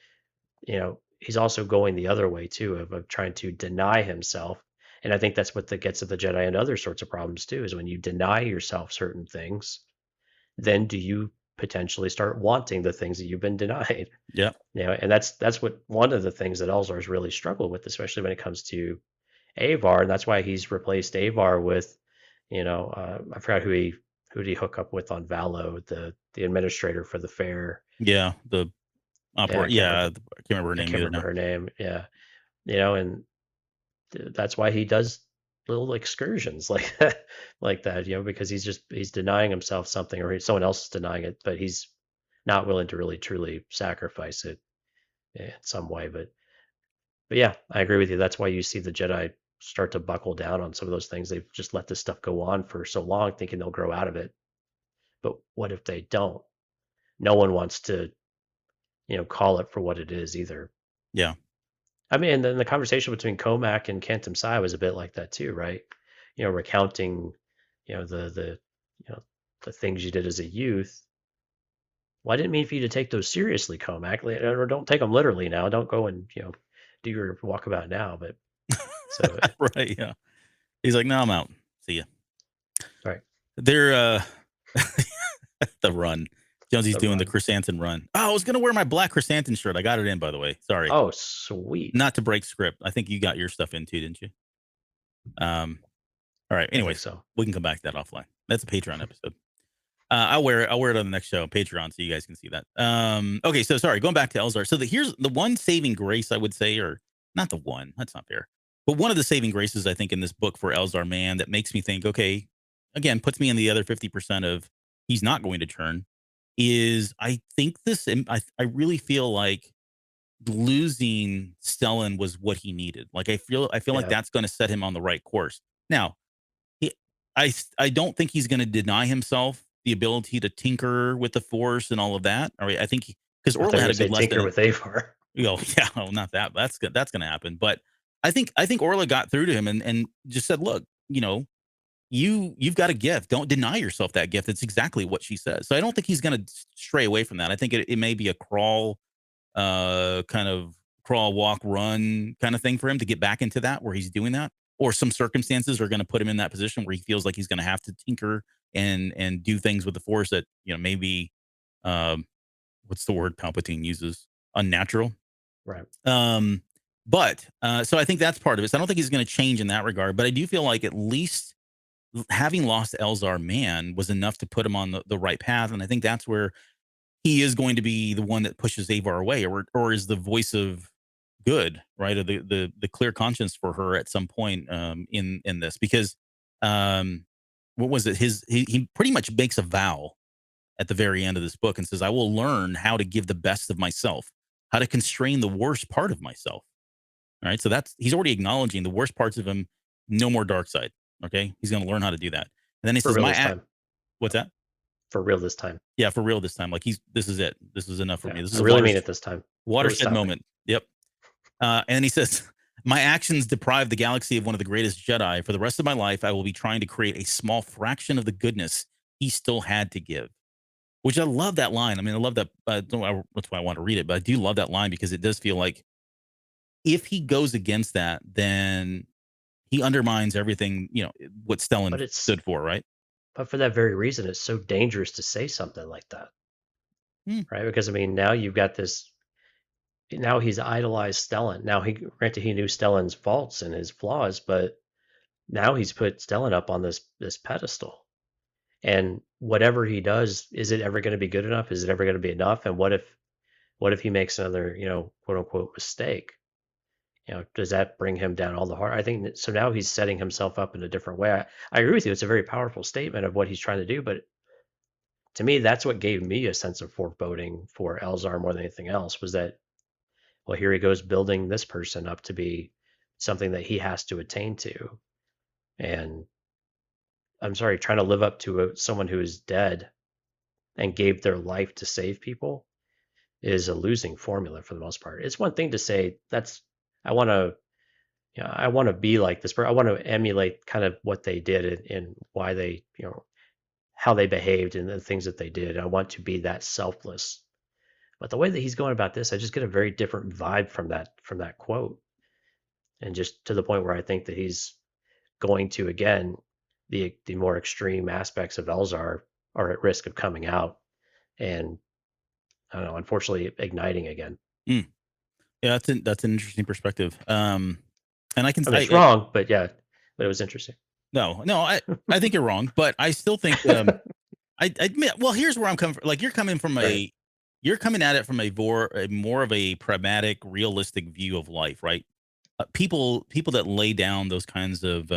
he's also going the other way too, of trying to deny himself. And I think that's what that gets at the Jedi and other sorts of problems too, is when you deny yourself certain things, then do you potentially start wanting the things that you've been denied? Yeah. And that's what one of the things that Elzar's really struggled with, especially when it comes to Avar, and that's why he's replaced Avar with, I forgot who did he hook up with on Valo, the administrator for the fair. Yeah. The opera. Yeah, I can't remember her I name can't either remember now. her name. Yeah, and that's why he does little excursions like that, because he's denying himself something, or someone else is denying it, but he's not willing to really truly sacrifice it in some way. But yeah, I agree with you. That's why you see the Jedi start to buckle down on some of those things. They've just let this stuff go on for so long, thinking they'll grow out of it. But what if they don't? No one wants to, call it for what it is either. Yeah. I mean, and then the conversation between Comac and Cantum Sai was a bit like that too, right? Recounting, the the things you did as a youth. Well, I didn't mean for you to take those seriously, Comac, or don't take them literally now. Don't go and do your walkabout now. But so Right. Yeah. He's like, no, I'm out. See ya. right, They're the run. Jonesy's the doing the run. chrysanthemum run. Oh, I was gonna wear my black chrysanthemum shirt. I got it in, by the way. Sorry. Oh, sweet. Not to break script. I think you got your stuff in too, didn't you? All right. I think Anyways, so. we can come back to that offline. That's a Patreon episode. I'll wear it on the next show, Patreon, so you guys can see that. Okay, so sorry, going back to Elzar. So here's the one saving grace, I would say, or not the one, that's not fair. But one of the saving graces, I think, in this book for Elzar Mann that makes me think, okay, again, puts me in the other 50% of he's not going to turn, is I think I really feel like losing Stellan was what he needed. Like I feel like Yeah. that's going to set him on the right course. Now, I don't think he's going to deny himself the ability to tinker with the Force and all of that. All right, I think because I thought Orla you had were a good saying tinker lesson. with Avar. Yeah, well, not that. That's good. That's going to happen. But I think Orla got through to him and just said, look, you've got a gift. Don't deny yourself that gift. It's exactly what she says. So I don't think he's going to stray away from that. I think it may be a crawl, kind of crawl, walk, run kind of thing for him to get back into that where he's doing that, or some circumstances are going to put him in that position where he feels like he's going to have to tinker and do things with the Force that maybe um, what's the word Palpatine uses, unnatural. Right. But so I think that's part of it. So I don't think he's going to change in that regard, but I do feel like at least having lost Elzar Mann was enough to put him on the right path, and I think that's where he is going to be the one that pushes Avar away, or is the voice of good, right? Or the clear conscience for her at some point in this, because what was it? He pretty much makes a vow at the very end of this book and says, "I will learn how to give the best of myself, how to constrain the worst part of myself." All right, so he's already acknowledging the worst parts of him. No more dark side. Okay, he's going to learn how to do that, and then he For says, real "My this time. What's that?" For real this time. Yeah, for real this time. Like this is it. This is enough for me. Yeah, This is I a really mean it this time. watershed moment. Yep. And he says, my actions deprive the galaxy of one of the greatest Jedi. For the rest of my life, I will be trying to create a small fraction of the goodness he still had to give. Which I love that line. I mean, I love that. That's why I want to read it. But I do love that line because it does feel like if he goes against that, then he undermines everything, what Stellan stood for, right? But for that very reason, it's so dangerous to say something like that. Right? Because I mean, now you've got this. Now he's idolized Stellan. Now granted he knew Stellan's faults and his flaws, but now he's put Stellan up on this pedestal. And whatever he does, is it ever going to be good enough? Is it ever going to be enough? And what if he makes another, quote unquote mistake? Does that bring him down all the hard? I think so. Now he's setting himself up in a different way. I agree with you. It's a very powerful statement of what he's trying to do, but to me, that's what gave me a sense of foreboding for Elzar more than anything else, was that, well, here he goes building this person up to be something that he has to attain to. And I'm sorry, trying to live up to someone who is dead and gave their life to save people. is a losing formula for the most part. It's one thing to say I want to I want to be like this, but I want to emulate kind of what they did and why they, how they behaved and the things that they did. I want to be that selfless. But the way that he's going about this, I just get a very different vibe from that quote. And just to the point where I think that he's going to, again, the more extreme aspects of Elzar are at risk of coming out and, I don't know, unfortunately igniting again. Mm. Yeah, that's an interesting perspective. And I can I mean, it's I, wrong, but yeah, but it was interesting. no, I think you're wrong, but I still think I admit. Well, here's where I'm coming from. Like you're coming from Right. you're coming at it from a more of a pragmatic, realistic view of life, right? People that lay down those kinds of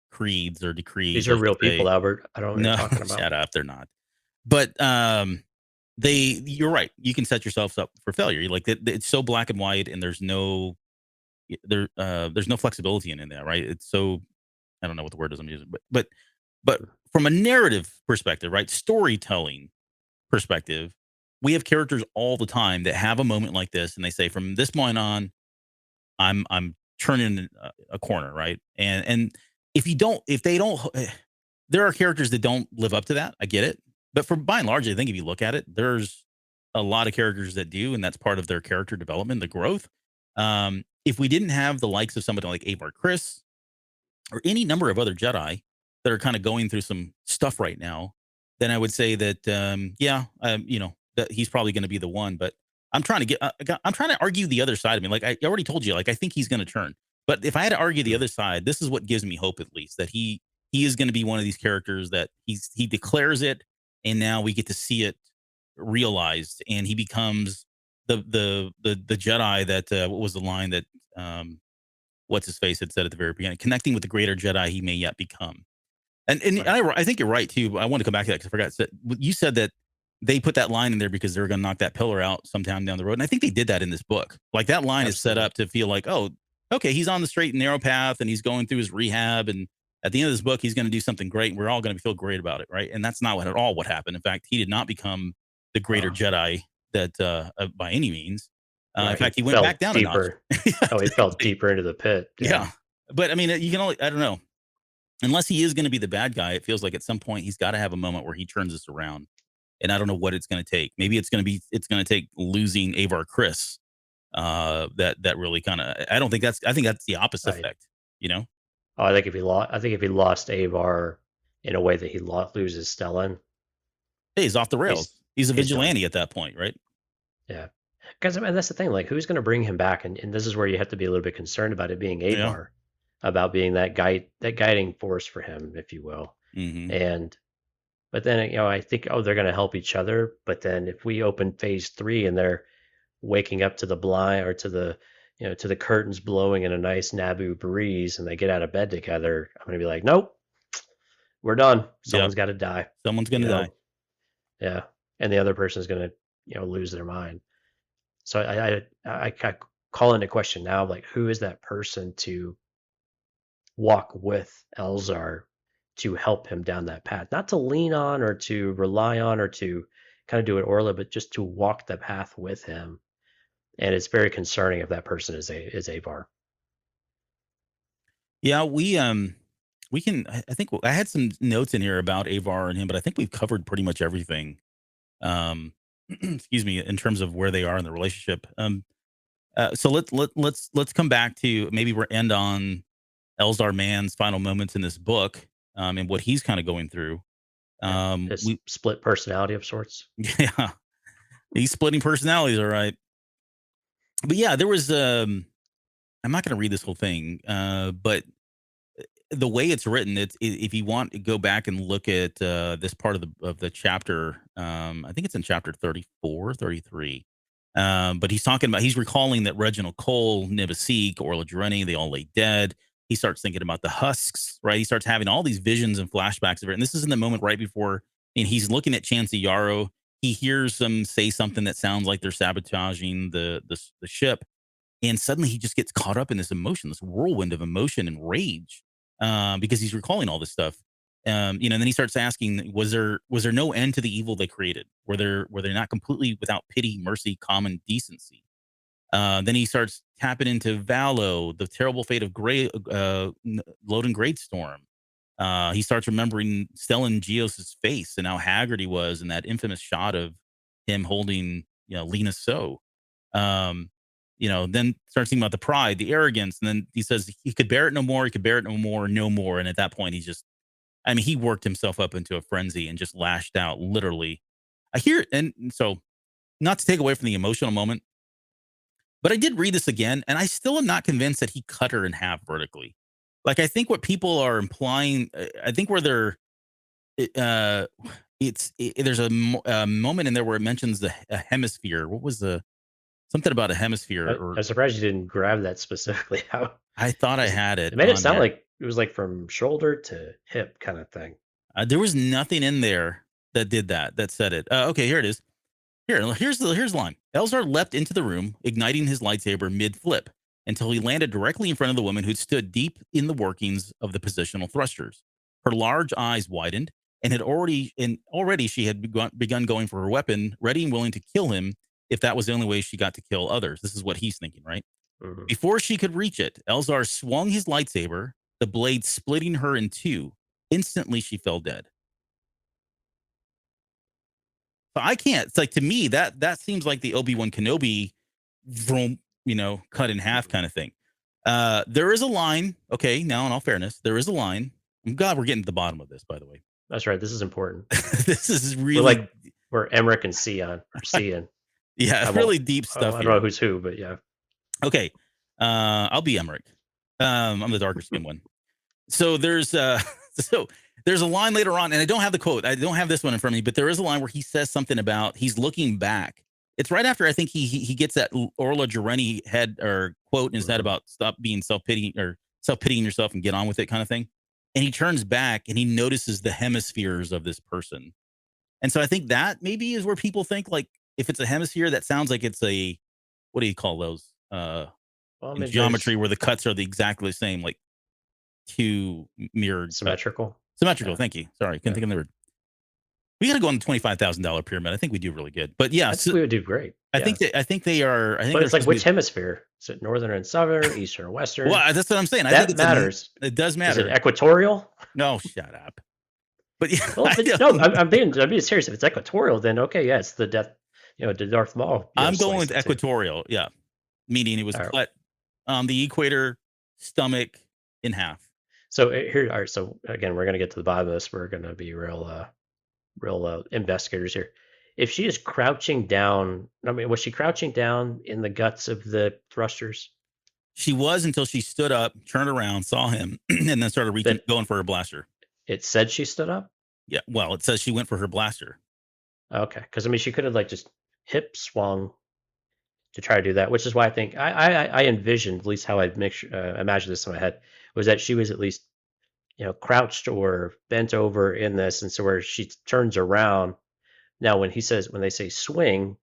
creeds or decrees, These I are should real people, say. Albert. I don't know what No, you're talking about. shut up, they're not. But you're right. You can set yourself up for failure. Like it's so black and white, and there's no flexibility in that, right? It's so I don't know what the word is I'm using, but from a narrative perspective, right? Storytelling perspective, we have characters all the time that have a moment like this, and they say, "From this point on, I'm turning a corner," right? And if they don't, there are characters that don't live up to that. I get it, but for by and large, I think if you look at it, there's a lot of characters that do, and that's part of their character development, the growth. If we didn't have the likes of somebody like Avar Kriss or any number of other Jedi that are kind of going through some stuff right now, then I would say that that he's probably going to be the one. But I'm trying to argue the other side of me. Like I already told you, like I think he's going to turn. But if I had to argue the Mm. other side, this is what gives me hope, at least that he is going to be one of these characters that he declares it, and now we get to see it realized, and he becomes the Jedi that what was the line that what's his face had said at the very beginning, connecting with the greater Jedi he may yet become. And Right. I think you're right too. I want to come back to that because I forgot. You said that they put that line in there because they were going to knock that pillar out sometime down the road, and I think they did that in this book. Like that line is set Absolutely. up to feel like, oh, okay, he's on the straight and narrow path, and he's going through his rehab, and at the end of this book, he's going to do something great, and we're all going to feel great about it, right? And that's not at all what happened. In fact, he did not become the greater Uh, Jedi that by any means. In right. He fact, he went back fell down a notch. deeper. Yeah, Oh, he fell exactly. deeper into the pit. Yeah. Yeah. But I mean, you can only, I don't know, unless he is going to be the bad guy, it feels like at some point he's got to have a moment where he turns this around. And I don't know what it's going to take. Maybe it's going to take losing Avar Kriss. That really kind of, I think that's the opposite Right. effect, you know? Oh, I think if he lost Avar in a way that he loses Stellan, Hey, he's off the he's rails. He's a he's done. vigilante at that point, right? Yeah. Because I mean, that's the thing. Like, who's going to bring him back? And this is where you have to be a little bit concerned about it being Yeah. Avar, about being that guiding force for him, if you will. Hmm. And but then I think, oh, they're going to help each other. But then if we open phase 3 and they're waking up to the blind or to the to the curtains blowing in a nice Naboo breeze, and they get out of bed together, I'm going to be like, nope, we're done. Yep. Someone's got to die. Someone's going You to die. know, yeah, and the other person's going to lose their mind. So I call into question now, like, who is that person to walk with Elzar to help him down that path? Not to lean on or to rely on or to kind of do an Orla, but just to walk the path with him. And it's very concerning if that person is Avar. Yeah. We can, I think I had some notes in here about Avar and him, but I think we've covered pretty much everything. Excuse me, in terms of where they are in the relationship. So let's come back to maybe we're end on Elzar Mann's final moments in this book, and what he's kind of going through. Yeah, his We split personality of sorts. yeah, he's splitting personalities, all right. But yeah, there was I'm not going to read this whole thing, but the way it's written, if you want to go back and look at this part of the chapter, I think it's in chapter 34, 33. But he's recalling that Reginald Cole, Nibasik, Orla Jareni, they all lay dead. He starts thinking about the husks, right? He starts having all these visions and flashbacks of it. And this is in the moment right before, and he's looking at Chancey Yarrow. He hears them say something that sounds like they're sabotaging the ship, and suddenly he just gets caught up in this emotion, this whirlwind of emotion and rage, because he's recalling all this stuff. You know, and then he starts asking, was there no end to the evil they created? Were they not completely without pity, mercy, common decency? Then he starts tapping into Valo, the terrible fate of Loden Greatstorm. He starts remembering Stellan Gios' face and how haggard he was, and that infamous shot of him holding, you know, Lena So. Um, you know, then starts thinking about the pride, the arrogance, and then he says he could bear it no more. He could bear it no more, no more. And at that point, he's just, I mean, he worked himself up into a frenzy and just lashed out, literally. I hear, and so not to take away from the emotional moment, but I did read this again, and I still am not convinced that he cut her in half vertically. Like, I think what people are implying, I think where they're, uh, there's a moment in there where it mentions a hemisphere. What was something about a hemisphere? Or I'm surprised you didn't grab that specifically out. I thought I 'Cause had it. It made it on sound here. like it was like from shoulder to hip kind of thing. There was nothing in there that did that. That said it. Okay, here it is. Here's the line. Elzar leapt into the room, igniting his lightsaber mid-flip until he landed directly in front of the woman who'd stood deep in the workings of the positional thrusters. Her large eyes widened, and already she had begun going for her weapon, ready and willing to kill him if that was the only way she got to kill others. This is what he's thinking, right? Mhm. Before she could reach it, Elzar swung his lightsaber, the blade splitting her in two. Instantly, she fell dead. So I can't. It's like, to me, that seems like the Obi-Wan Kenobi, vroom, you know, cut in half kind of thing. There is a line. Okay, now in all fairness, there is a line. I'm glad we're getting to the bottom of this, by the way. That's right. This is important. This is We're really, we're Emmerich and Sion or Cian. yeah, I it's won't- really deep stuff I don't here. know who's who, but yeah. Okay, I'll be Emmerich. I'm the darker skin one. So there's so there's a line later on, and I don't have the quote. I don't have this one in front of me, but there is a line where he says something about he's looking back. It's right after I think he gets that Orla Jareni head or quote in his head about stop being self-pitying or self-pitying yourself and get on with it kind of thing. And he turns back and he notices the hemispheres of this person. And so I think that maybe is where people think, like, if it's a hemisphere, that sounds like it's a, what do you call those? Well, In maybe geometry where the cuts are exactly the same, like two mirrored symmetrical. Symmetrical. Yeah. Thank you. Sorry, couldn't Yeah. think of the word. We got to go on the $25,000 pyramid. I think we do really good. But yeah, I think we would do great. I Yeah. think they are. I think But it's they're like, supposed which to be- hemisphere? Is it northern and southern, eastern or western? Well, that's what I'm saying. I that think matters. It does Is matter. it equatorial? No, shut up. But yeah, Well, I no, don't- I'm being serious. If it's equatorial, then okay, yeah, it's the death. You know, the Darth Maul. I'm going with sliced it too. equatorial. Yeah, meaning it was All right. cut on the equator, stomach in half. So here, all right. So again, we're gonna get to the bottom of this. We're gonna be real investigators here. If she is crouching down, I mean, was she crouching down in the guts of the thrusters? She was until she stood up, turned around, saw him, and then started reaching, going for her blaster. It said she stood up. Yeah, well, it says she went for her blaster. Okay, because I mean, she could have like just hip swung to try to do that, which is why I think I envisioned, at least how I'd imagine this in my head, was that she was at least, you know, crouched or bent over in this, and so where she turns around. Now, when they say swing,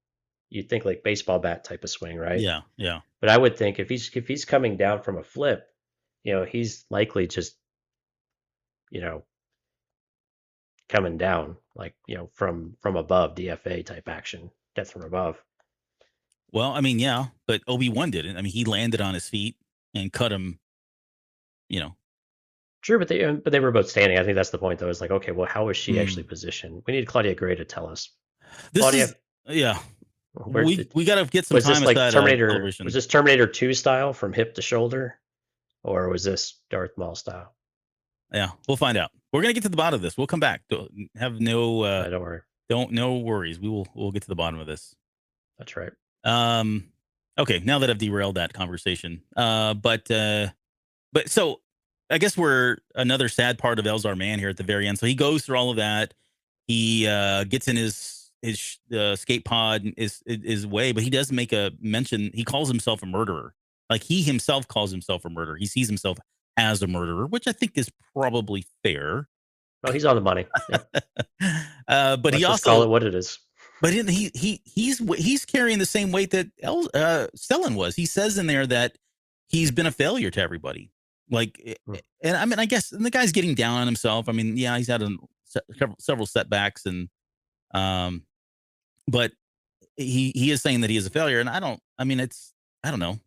you think like baseball bat type of swing, right? Yeah, yeah. But I would think if he's coming down from a flip, you know, he's likely just, you know, coming down like, you know, from above, DFA type action, death from above. Well, I mean, yeah, but Obi-Wan didn't. I mean, he landed on his feet and cut him, you know. Sure, but they were both standing. I think that's the point, though. Is like, okay, well, how was she actually positioned? We need Claudia Gray to tell us. This Claudia, is, yeah. where We got to get some was time this like aside, Terminator? television. Was this Terminator 2 style from hip to shoulder, or was this Darth Maul style? Yeah, we'll find out. We're gonna get to the bottom of this. We'll come back. Have no, Don't worry. no worries. We'll get to the bottom of this. That's right. Okay, now that I've derailed that conversation, but so I guess we're another sad part of Elzar Mann here at the very end. So he goes through all of that. He gets in his escape pod his way, but he does make a mention. He calls himself a murderer. Like, he himself calls himself a murderer. He sees himself as a murderer, which I think is probably fair. Well, he's on the money. Yeah. But Let's he just also call it what it is. But he's carrying the same weight that Stellan was. He says in there that he's been a failure to everybody. Hmm. And I mean, I guess the guy's getting down on himself. I mean, yeah, he's had several setbacks, and um, but he is saying that he is a failure, and I don't. I mean, I don't know.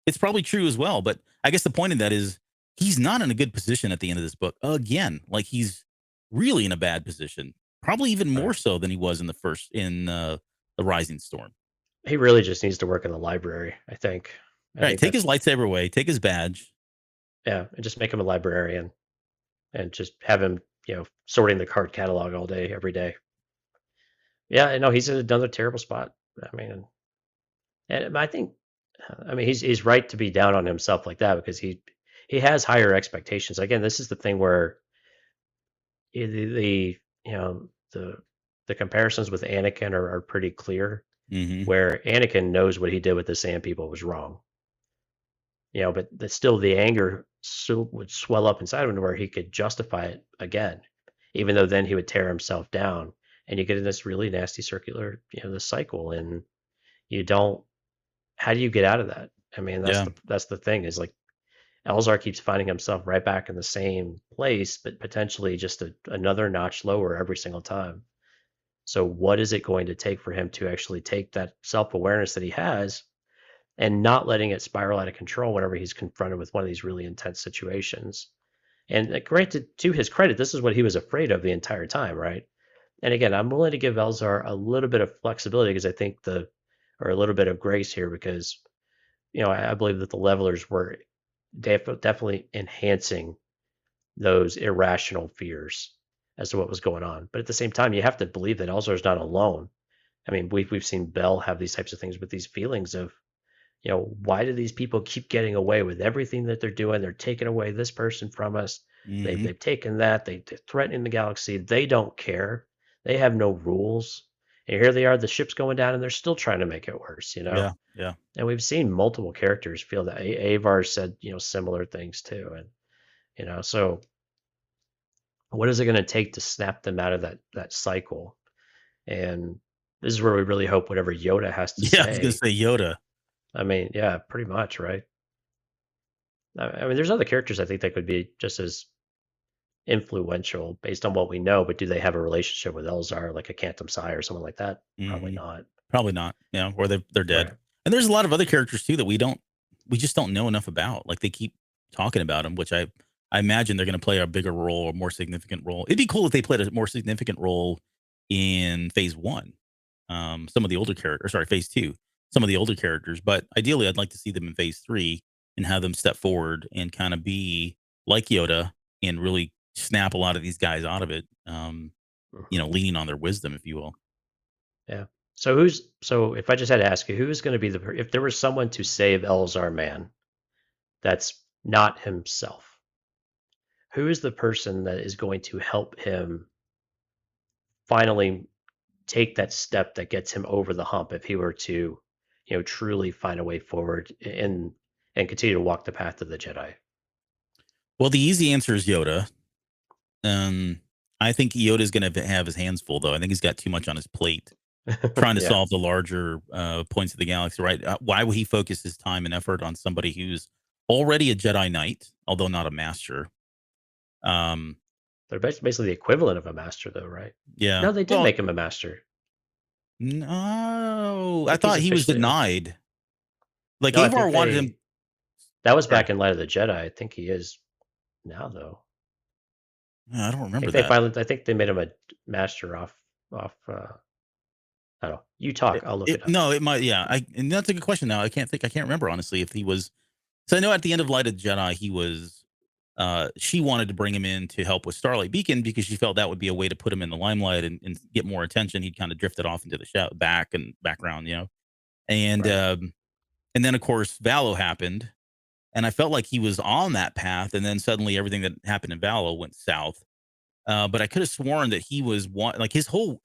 It's probably true as well, but I guess the point of that is he's not in a good position at the end of this book again. Like he's really in a bad position, probably even more Right. so than he was in the Rising Storm. He really just needs to work in the library, I think. I All right, think take his that's lightsaber away, take his badge. yeah, and just make him a librarian and just have him, sorting the card catalog all day, every day. Yeah, I know he's in another terrible spot. I mean, and I mean, he's right to be down on himself like that because he has higher expectations. Again, this is the thing where the you know the comparisons with Anakin are pretty clear. Hmm. Where Anakin knows what he did with the Sand People was wrong, but still the anger still would swell up inside of him where he could justify it again, even though then he would tear himself down, and you get in this really nasty circular, this cycle, and you don't. How do you get out of that? I mean, Yeah, that's the thing is like Elzar keeps finding himself right back in the same place, but potentially just another notch lower every single time. So, what is it going to take for him to actually take that self awareness that he has and not letting it spiral out of control whenever he's confronted with one of these really intense situations? And granted, to his credit, this is what he was afraid of the entire time, right? And again, I'm willing to give Elzar a little bit of flexibility because I think or a little bit of grace here because, I believe that the levelers were definitely enhancing those irrational fears as to what was going on. But at the same time, you have to believe that Elzar's not alone. I mean, we've seen Bell have these types of things with these feelings of, why do these people keep getting away with everything that they're doing? They're taking away this person from us. They've hmm, they've taken that. They're threatening the galaxy. They don't care. They have no rules. And here they are, the ship's going down, and they're still trying to make it worse. yeah, yeah. And we've seen multiple characters feel that. Avar said, similar things too. And, so what is it going to take to snap them out of that cycle? And this is where we really hope whatever Yoda has to Yeah, I was gonna say. say Yoda. I mean, yeah, pretty much, right? I mean, there's other characters I think that could be just as influential based on what we know, but do they have a relationship with Elzar, like a Cantum Psy or someone like that? Probably Hmm. not. Probably not. Yeah, or they're dead. Right. And there's a lot of other characters too that we just don't know enough about. Like they keep talking about them, which I imagine they're going to play a bigger role or more significant role. It'd be cool if they played a more significant role in Phase One. Some of the older characters, sorry, Phase Two, some of the older characters. But ideally, I'd like to see them in Phase Three and have them step forward and kind of be like Yoda and really snap a lot of these guys out of it. Mhm. Leaning on their wisdom, if you will. Yeah. So if I just had to ask you, who's going to be if there was someone to save Elzar Mann that's not himself, who is the person that is going to help him finally take that step that gets him over the hump if he were to, truly find a way forward and continue to walk the path of the Jedi? Well, the easy answer is Yoda. Um, I think Yoda's going to have his hands full, though. I think he's got too much on his plate trying to Yeah, solve the larger points of the galaxy, right? Why would he focus his time and effort on somebody who's already a Jedi Knight, although not a master? Um, they're basically the equivalent of a master, though, right? yeah. No, they did Well, make him a master. no, I I think he's thought he was officially. denied. Like No, I Avar think wanted him. that was Sorry, back in Light of the Jedi. I think he is now, though. I don't I remember think they that. finally. I think they made him a master off. I don't know. You talk. I'll look it up. No, it might. Yeah, and that's a good question. Now I can't think. I can't remember honestly if he was. So I know at the end of Light of the Jedi, he was. She wanted to bring him in to help with Starlight Beacon because she felt that would be a way to put him in the limelight and get more attention. He'd kind of drifted off into the back and background, and Right. and then of course Valo happened, and I felt like he was on that path, and then suddenly everything that happened in Valo went south. But I could have sworn that he was like his whole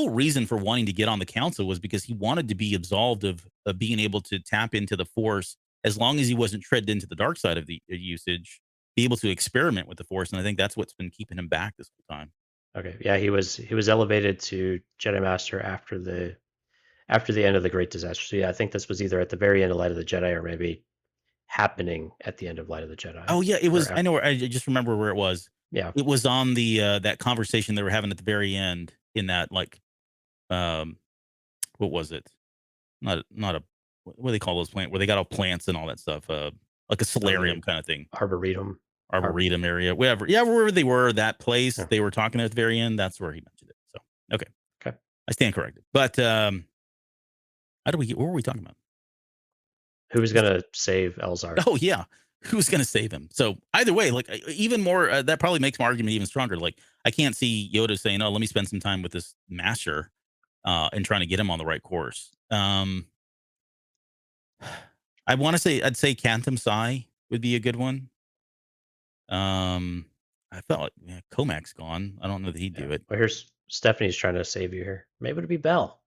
reason for wanting to get on the council was because he wanted to be absolved of being able to tap into the Force as long as he wasn't tread into the dark side of the usage, be able to experiment with the Force, and I think that's what's been keeping him back this whole time. Okay. Yeah, he was elevated to Jedi Master after the end of the Great Disaster. So yeah, I think this was either at the very end of Light of the Jedi or maybe happening at the end of Light of the Jedi. Oh yeah, it Or was. I know. I just remember where it was. yeah, It was on the that conversation they were having at the very end in that like um what was it? Not a what do they call those plant where they got all plants and all that stuff. Like a oh, the solarium kind of thing. Arboretum. Arboretum area, wherever. Yeah, wherever they were, that place Yeah. they were talking at the very end, that's where he mentioned it. So, okay. Okay. I stand corrected. But how do we get what were we talking about? Who was gonna save Elzar? Oh yeah. Who's going to save him? So either way, like even more, that probably makes my argument even stronger. Like I can't see Yoda saying, "Oh, let me spend some time with this master and trying to get him on the right course." I want to say I'd say Cantum Psi would be a good one. I felt like Comac's gone. I don't know that he'd Yeah. do it. Well, here's Stephanie's trying to save you here. Maybe it'll be Bell.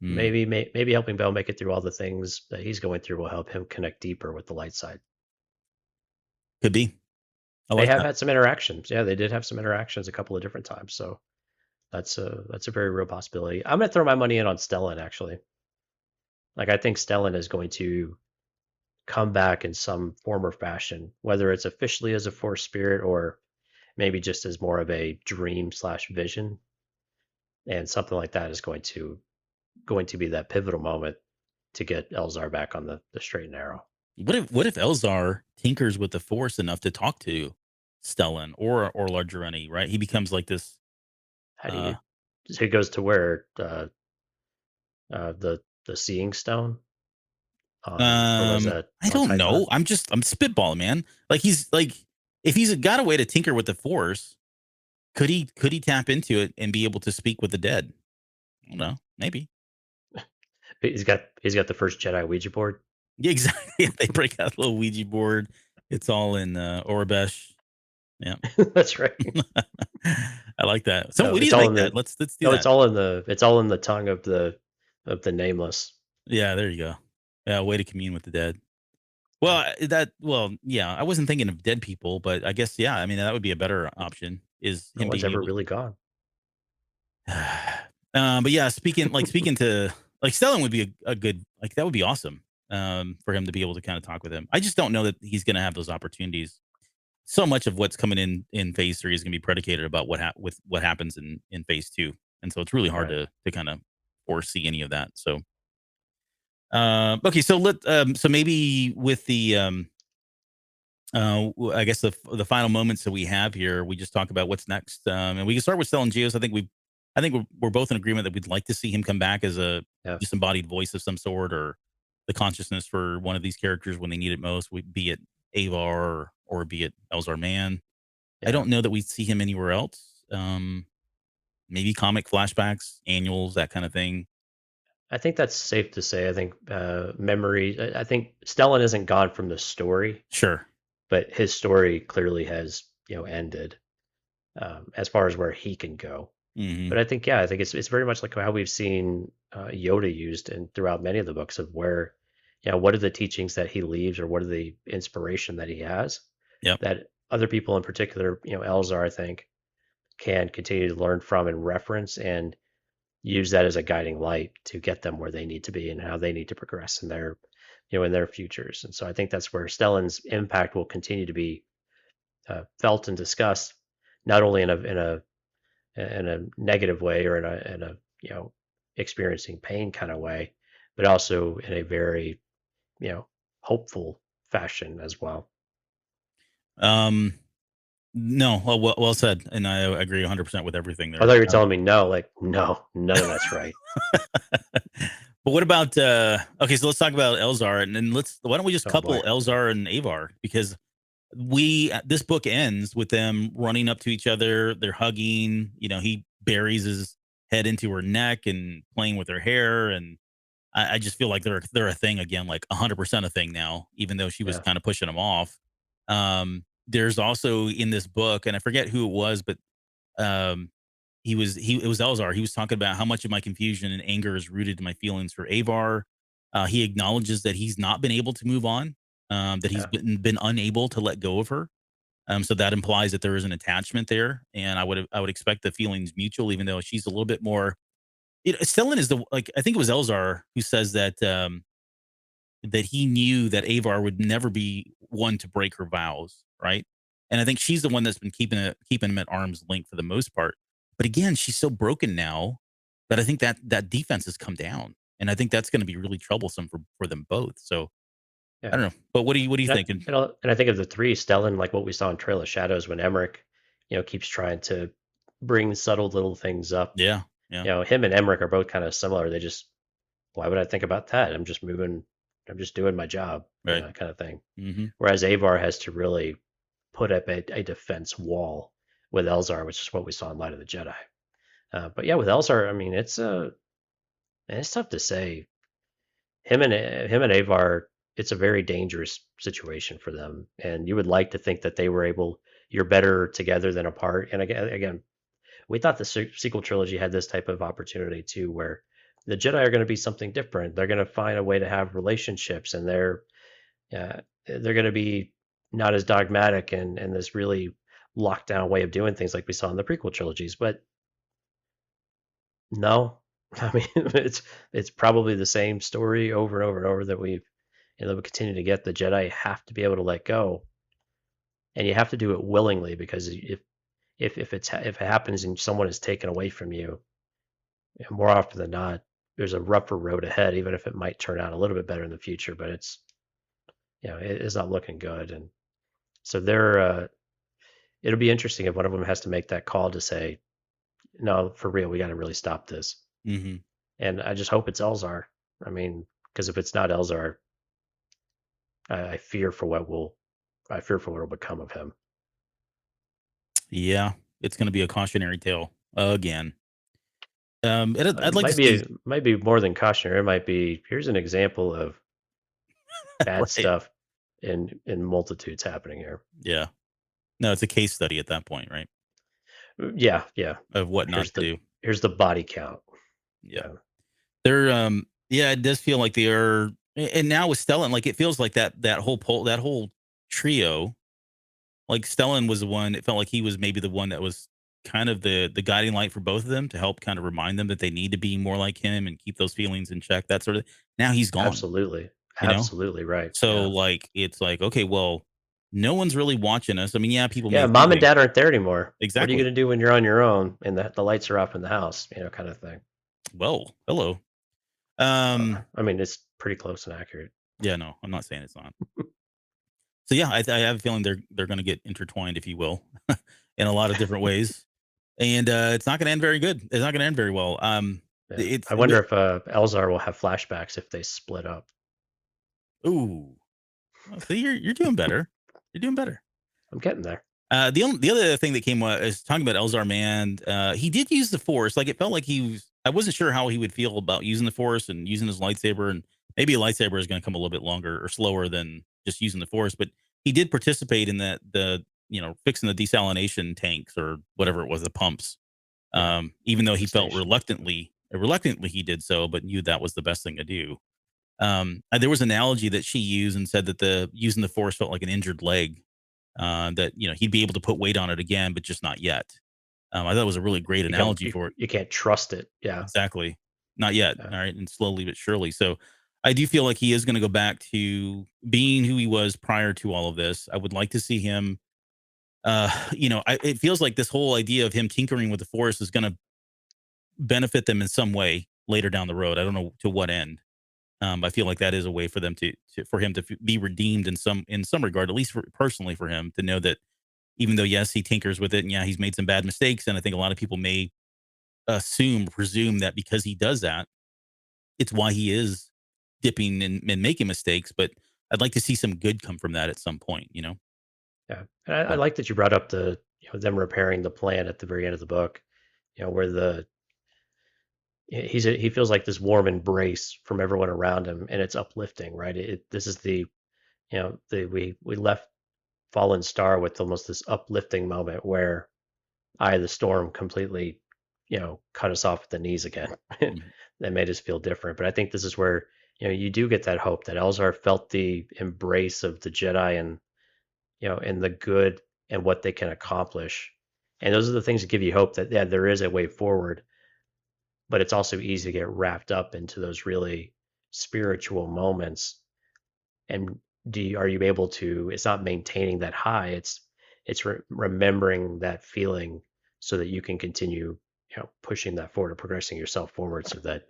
Hmm. Maybe helping Bell make it through all the things that he's going through will help him connect deeper with the light side. Could be. I They like have that. had some interactions. Yeah, they did have some interactions a couple of different times. So that's a very real possibility. I'm gonna throw my money in on Stellan actually. Like I think Stellan is going to come back in some form or fashion, whether it's officially as a force spirit or maybe just as more of a dream slash vision. And something like that is going to be that pivotal moment to get Elzar back on the straight and narrow. What if Elzar tinkers with the Force enough to talk to Stellan or Largereni, right? He becomes like this. How do Uh, you? So he goes to where the Seeing Stone on, or was that I on don't know. Tython? I'm spitballing, man. Like he's like, if he's got a way to tinker with the Force, could he tap into it and be able to speak with the dead? I don't know. Maybe. He's got the first Jedi Ouija board. Yeah, exactly. They break out a little Ouija board. It's all in Orabesh. Yeah. That's right. I like that. So No, we need it's to all make in that. the Let's do no, that. it's all in the tongue of the nameless. Yeah, there you go. Yeah, way to commune with the dead. Yeah. Yeah, I wasn't thinking of dead people, but I guess yeah, I mean that would be a better option is No him one's being ever able really gone. but yeah, speaking to like Stellan would be a good like that would be awesome. For him to be able to kind of talk with him. I just don't know that he's going to have those opportunities. So much of what's coming in phase 3 is going to be predicated about with what happens in phase 2. And so it's really hard Right. to kind of foresee any of that. So okay, so so maybe with the I guess the final moments that we have here, we just talk about what's next, and we can start with Stellan Gios. I think we're both in agreement that we'd like to see him come back as a Yeah. disembodied voice of some sort, or the consciousness for one of these characters when they need it most, be it Avar or be it Elzar Mann. I Yeah. don't know that we see him anywhere else. Maybe comic flashbacks, annuals, that kind of thing. I think that's safe to say. I think memory. I think Stellan isn't gone from the story, Sure. but his story clearly has ended as far as where he can go. Hmm. But I think I think it's very much like how we've seen Yoda used and throughout many of the books of where what are the teachings that he leaves or what are the inspiration that he has Yep. that other people in particular Elzar I think can continue to learn from and reference and use that as a guiding light to get them where they need to be and how they need to progress in their in their futures. And so I think that's where Stellan's impact will continue to be felt and discussed, not only in a negative way or in a experiencing pain kind of way, but also in a very hopeful fashion as well. Um, no, well said, and I agree 100% with everything I there. thought you were telling me no, like no, none of that's right. But what about okay, so let's talk about Elzar and then why don't we just Oh boy, couple Elzar and Avar because this book ends with them running up to each other, they're hugging, he buries his head into her neck and playing with her hair and I just feel like they're a thing again, like 100% a thing now, even though she was yeah, kind of pushing him off. There's also in this book, and I forget who it was, but um, it was Elzar. He was talking about how much of my confusion and anger is rooted in my feelings for Avar. He acknowledges that he's not been able to move on, that he's yeah. been unable to let go of her. So that implies that there is an attachment there, and I would expect the feelings mutual, even though she's a little bit more. Stellan is the like I think it was Elzar who says that that he knew that Avar would never be one to break her vows, right? And I think she's the one that's been keeping him at arm's length for the most part. But again, she's so broken now that I think that defense has come down, and I think that's going to be really troublesome for them both. So I Yeah. don't know, but what do you And think? and I think of the three, Stellan, like what we saw in Trail of Shadows when Emmerich, keeps trying to bring subtle little things up. Yeah, yeah, Him and Emmerich are both kind of similar. They just, why would I think about that? I'm just moving, I'm just doing my job, right. kind of thing. Hmm. Whereas Avar has to really put up a defense wall with Elzar, which is what we saw in Light of the Jedi. But yeah, with Elzar, I mean, it's tough to say. Him and Avar, it's a very dangerous situation for them, and you would like to think that they were able. You're better together than apart. And again, we thought the sequel trilogy had this type of opportunity too, where the Jedi are going to be something different. They're going to find a way to have relationships, and they're going to be not as dogmatic and this really locked down way of doing things like we saw in the prequel trilogies. But no, I mean it's probably the same story over and over and over that we continue to get. The Jedi have to be able to let go, and you have to do it willingly, because if it happens and someone is taken away from you, more often than not, there's a rougher road ahead, even if it might turn out a little bit better in the future. But it is not looking good, and so it'll be interesting if one of them has to make that call to say, no, for real, we got to really stop this. Hmm. And I just hope it's Elzar. I mean, because if it's not Elzar, I fear for what will become of him. Yeah, it's going to be a cautionary tale again. I'd like to Might see. be more than cautionary. It might be, here's an example of bad Right. stuff in multitudes happening here. Yeah. No, it's a case study at that point, right? Yeah, yeah. Of what not Here's to the do. here's the body count. Yeah. Yeah, They're yeah, it does feel like they are, and now with Stellan, like it feels like that whole trio, like Stellan was the one, it felt like he was maybe the one that was kind of the guiding light for both of them to help kind of remind them that they need to be more like him and keep those feelings in check, that sort of. Now he's gone, absolutely, you know? absolutely right. So Yeah, like it's like, okay, well, no one's really watching us. I mean, yeah, people yeah. may see Mom and things. dad aren't there anymore. What are you Exactly. gonna do when you're on your own and the lights are off in the house? Kind of thing. Well, hello. I mean, it's pretty close and accurate. Yeah, no, I'm not saying it's not. So yeah, I have a feeling they're going to get intertwined, if you will, in a lot of different ways, and it's not going to end very good. It's not going to end very well. Yeah. It's I wonder if Elzar will have flashbacks if they split up. ooh, well, see, you're doing better. You're doing better. I'm getting there. The other thing that came is talking about Elzar Man. He did use the Force. Like it felt like he was. I wasn't sure how he would feel about using the Force and using his lightsaber, and maybe a lightsaber is going to come a little bit longer or slower than just using the Force. But he did participate in the fixing the desalination tanks or whatever it was, the pumps. Yeah, Even though at he the felt station. reluctantly he did so, but knew that was the best thing to do. And there was an analogy that she used and said that the using the Force felt like an injured leg, that he'd be able to put weight on it again, but just not yet. I thought it was a really great You can analogy for it. you can't trust it. Yeah, Exactly, not yet. yeah. All right, and slowly but surely. So I do feel like he is going to go back to being who he was prior to all of this. I would like to see him. It feels like this whole idea of him tinkering with the Force is going to benefit them in some way later down the road. I don't know to what end. I feel like that is a way for them for him to be redeemed in some regard, at least personally for him to know that even though yes he tinkers with it and yeah he's made some bad mistakes, and I think a lot of people may presume that because he does that, it's why he is dipping and making mistakes. But I'd like to see some good come from that at some point. Yeah. And I So like that you brought up them repairing the plan at the very end of the book. Where he feels like this warm embrace from everyone around him, and it's uplifting, right? This is we left Fallen Star with almost this uplifting moment where Eye of the Storm completely, cut us off at the knees again. mhm, That made us feel different. But I think this is where, you do get that hope that Elzar felt the embrace of the Jedi, and the good and what they can accomplish. And those are the things that give you hope that, yeah, there is a way forward, but it's also easy to get wrapped up into those really spiritual moments. And are you able to? It's not maintaining that high. It's remembering that feeling so that you can continue, pushing that forward or progressing yourself forward, so that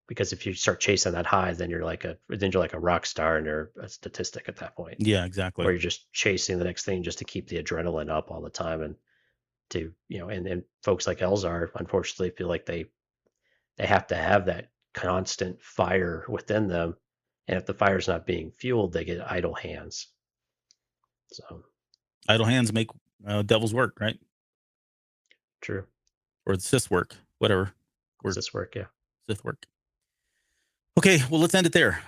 because if you start chasing that high, then you're like a rock star and you're a statistic at that point, Yeah, or exactly. you're just chasing the next thing just to keep the adrenaline up all the time. And and folks like Elzar unfortunately feel like they have to have that constant fire within them, and if the fire's not being fueled, they get idle hands. So Idle hands make devil's work, right? true. Or the Sith work, whatever. Or Does this work? Yeah. Sith work. Okay, well, let's end it there.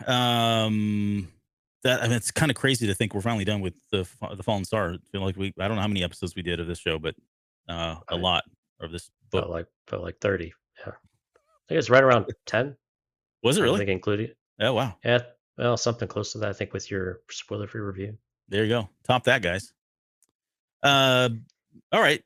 It's kind of crazy to think we're finally done with the Fallen Star. I feel like I don't know how many episodes we did of this show, but a lot of this book. Felt like 30. Yeah. I think it's right around 10. Was it I really? think including. Oh, wow. Yeah. Well, something close to that, I think, with your spoiler-free review. There you go. Top that, guys. All right.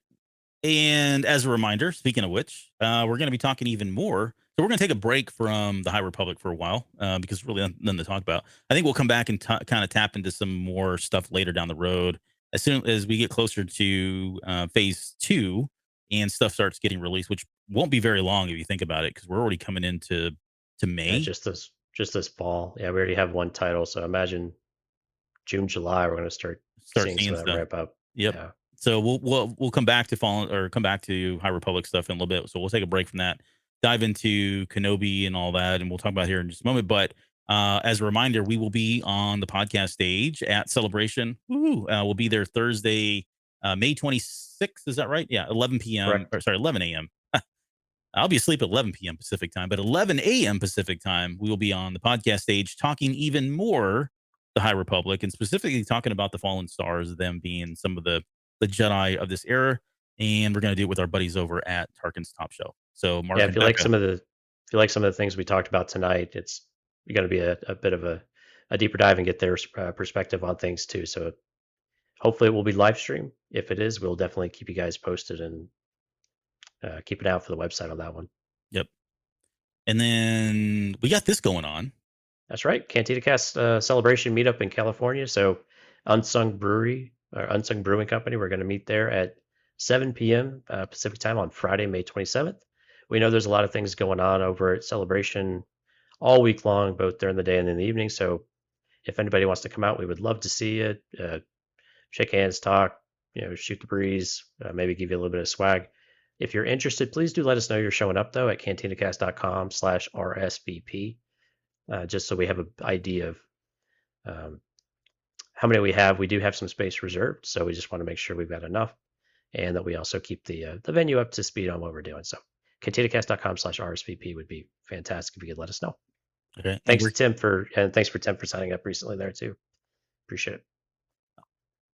And as a reminder, speaking of which, we're going to be talking even more. So we're going to take a break from the High Republic for a while because it's really nothing to talk about. I think we'll come back and kind of tap into some more stuff later down the road as soon as we get closer to phase 2 and stuff starts getting released, which won't be very long if you think about it, because we're already coming into May. Yeah, just this fall. Yeah, we already have one title, so imagine June, July, we're going to start seeing some of that stuff. ramp up. Yep. Yeah. So we'll come back to High Republic stuff in a little bit. So we'll take a break from that, dive into Kenobi and all that, and we'll talk about it here in just a moment. But as a reminder, we will be on the podcast stage at Celebration. We'll be there Thursday, May 26th. Is that right? Yeah, 11 p.m. Correct. Or sorry, 11 a.m. I'll be asleep at 11 p.m. Pacific time, but 11 a.m. Pacific time, we will be on the podcast stage talking even more the High Republic, and specifically talking about the Fallen Stars, them being some of the Jedi of this era. And we're going to do it with our buddies over at Tarkin's Top Show. So, Mark, Yeah, if you like some of the things we talked about tonight, it's going to be a bit of a deeper dive and get their perspective on things too. So hopefully it will be live stream. If it is, we'll definitely keep you guys posted and keep an eye out for the website on that one. Yep. And then we got this going on. That's right. Cantina Cast celebration meetup in California. So Unsung Brewing Company, we're going to meet there at 7 p.m. Pacific time on Friday, May 27th. We know there's a lot of things going on over at Celebration all week long, both during the day and in the evening. So if anybody wants to come out, we would love to see you. Shake hands, talk, shoot the breeze, maybe give you a little bit of swag. If you're interested, please do let us know you're showing up, though, at cantinacast.com/RSVP, just so we have an idea of how many we have. We do have some space reserved, so we just want to make sure we've got enough, and that we also keep the venue up to speed on what we're doing. So cantinacast.com/RSVP would be fantastic if you could let us know. Okay. Thanks for Tim for signing up recently there too. Appreciate it.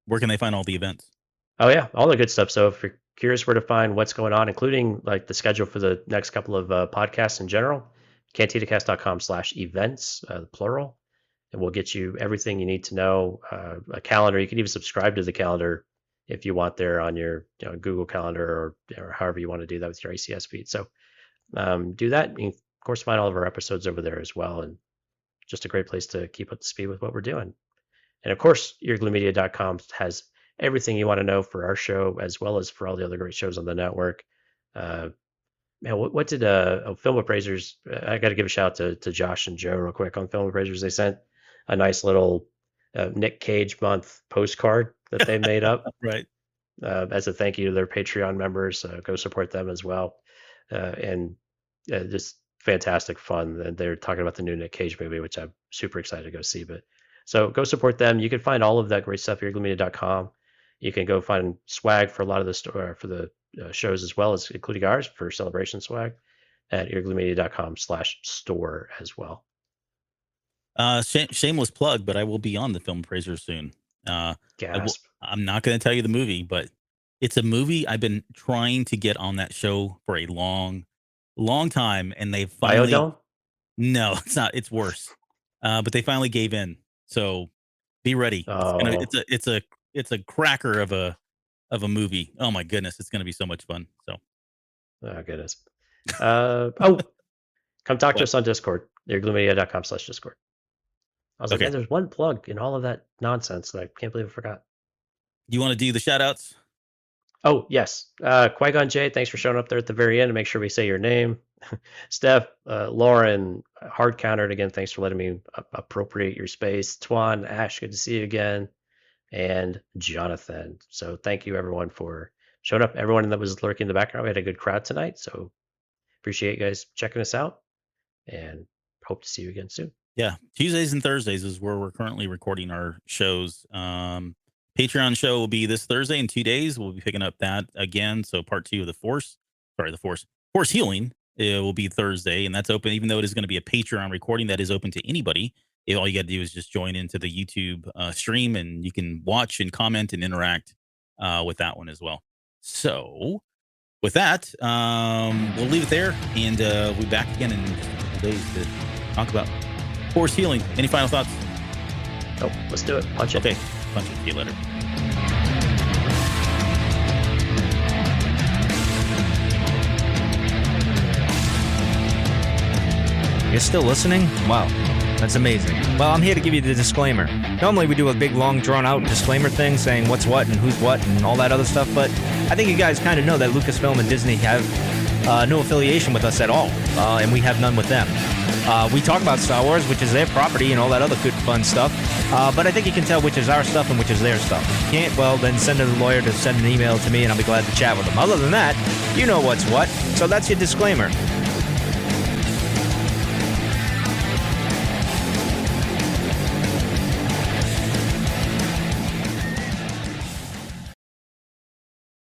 Where can they find all the events? Oh yeah, all the good stuff. So if you're curious where to find what's going on, including like the schedule for the next couple of podcasts in general, cantinacast.com/events, plural, and we'll get you everything you need to know. A calendar. You can even subscribe to the calendar if you want there on your Google Calendar or however you want to do that with your ACS feed. So do that. You can, of course, find all of our episodes over there as well, and just a great place to keep up to speed with what we're doing. And of course, eargluemedia.com has everything you want to know for our show, as well as for all the other great shows on the network. What did Film Appraisers? I got to give a shout out to Josh and Joe real quick on Film Appraisers. They sent a nice little Nick Cage month postcard that they made up, right, as a thank you to their Patreon members. Go support them as well, and just fantastic fun. And they're talking about the new Nick Cage movie, which I'm super excited to go see. But so go support them. You can find all of that great stuff at eargluemedia.com. You can go find swag for a lot of the for the shows, as well as including ours for celebration swag at eargluemedia.com/store as well. Shameless plug, but I will be on the Film Appraiser soon. Gasp. I'm not going to tell you the movie, but it's a movie I've been trying to get on that show for a long time, and they finally. Biodome? No, it's not. It's worse. But they finally gave in. So be ready. Oh. It's a cracker of a movie. Oh my goodness, it's going to be so much fun. So. Oh goodness. Come talk to us on Discord. eargluemedia.com/Discord. I was like, Okay. man, there's one plug in all of that nonsense that I can't believe I forgot. You want to do the shout outs? Oh, yes. Qui-Gon Jay, thanks for showing up there at the very end to make sure we say your name. Steph, Lauren, hard countered again. Thanks for letting me appropriate your space. Twan, Ash, good to see you again. And Jonathan. So thank you everyone for showing up. Everyone that was lurking in the background. We had a good crowd tonight. So appreciate you guys checking us out and hope to see you again soon. Yeah. Tuesdays and Thursdays is where we're currently recording our shows. Patreon show will be this Thursday in 2 days. We'll be picking up that again. So part 2 of the Force Healing. It will be Thursday, and that's open, even though it is going to be a Patreon recording that is open to anybody. All you got to do is just join into the YouTube stream, and you can watch and comment and interact with that one as well. So with that, we'll leave it there, and we'll be back again in just a couple days to talk about Force Healing. Any final thoughts? Oh, let's do it. Punch it. Okay. Punch it. See you later. You're still listening? Wow, that's amazing. Well, I'm here to give you the disclaimer. Normally we do a big, long, drawn-out disclaimer thing saying what's what and who's what and all that other stuff, but I think you guys kind of know that Lucasfilm and Disney have no affiliation with us at all, and we have none with them. We talk about Star Wars, which is their property, and all that other good, fun stuff, but I think you can tell which is our stuff and which is their stuff. If you can't, well, then send a lawyer to send an email to me, and I'll be glad to chat with them. Other than that, you know what's what, so that's your disclaimer.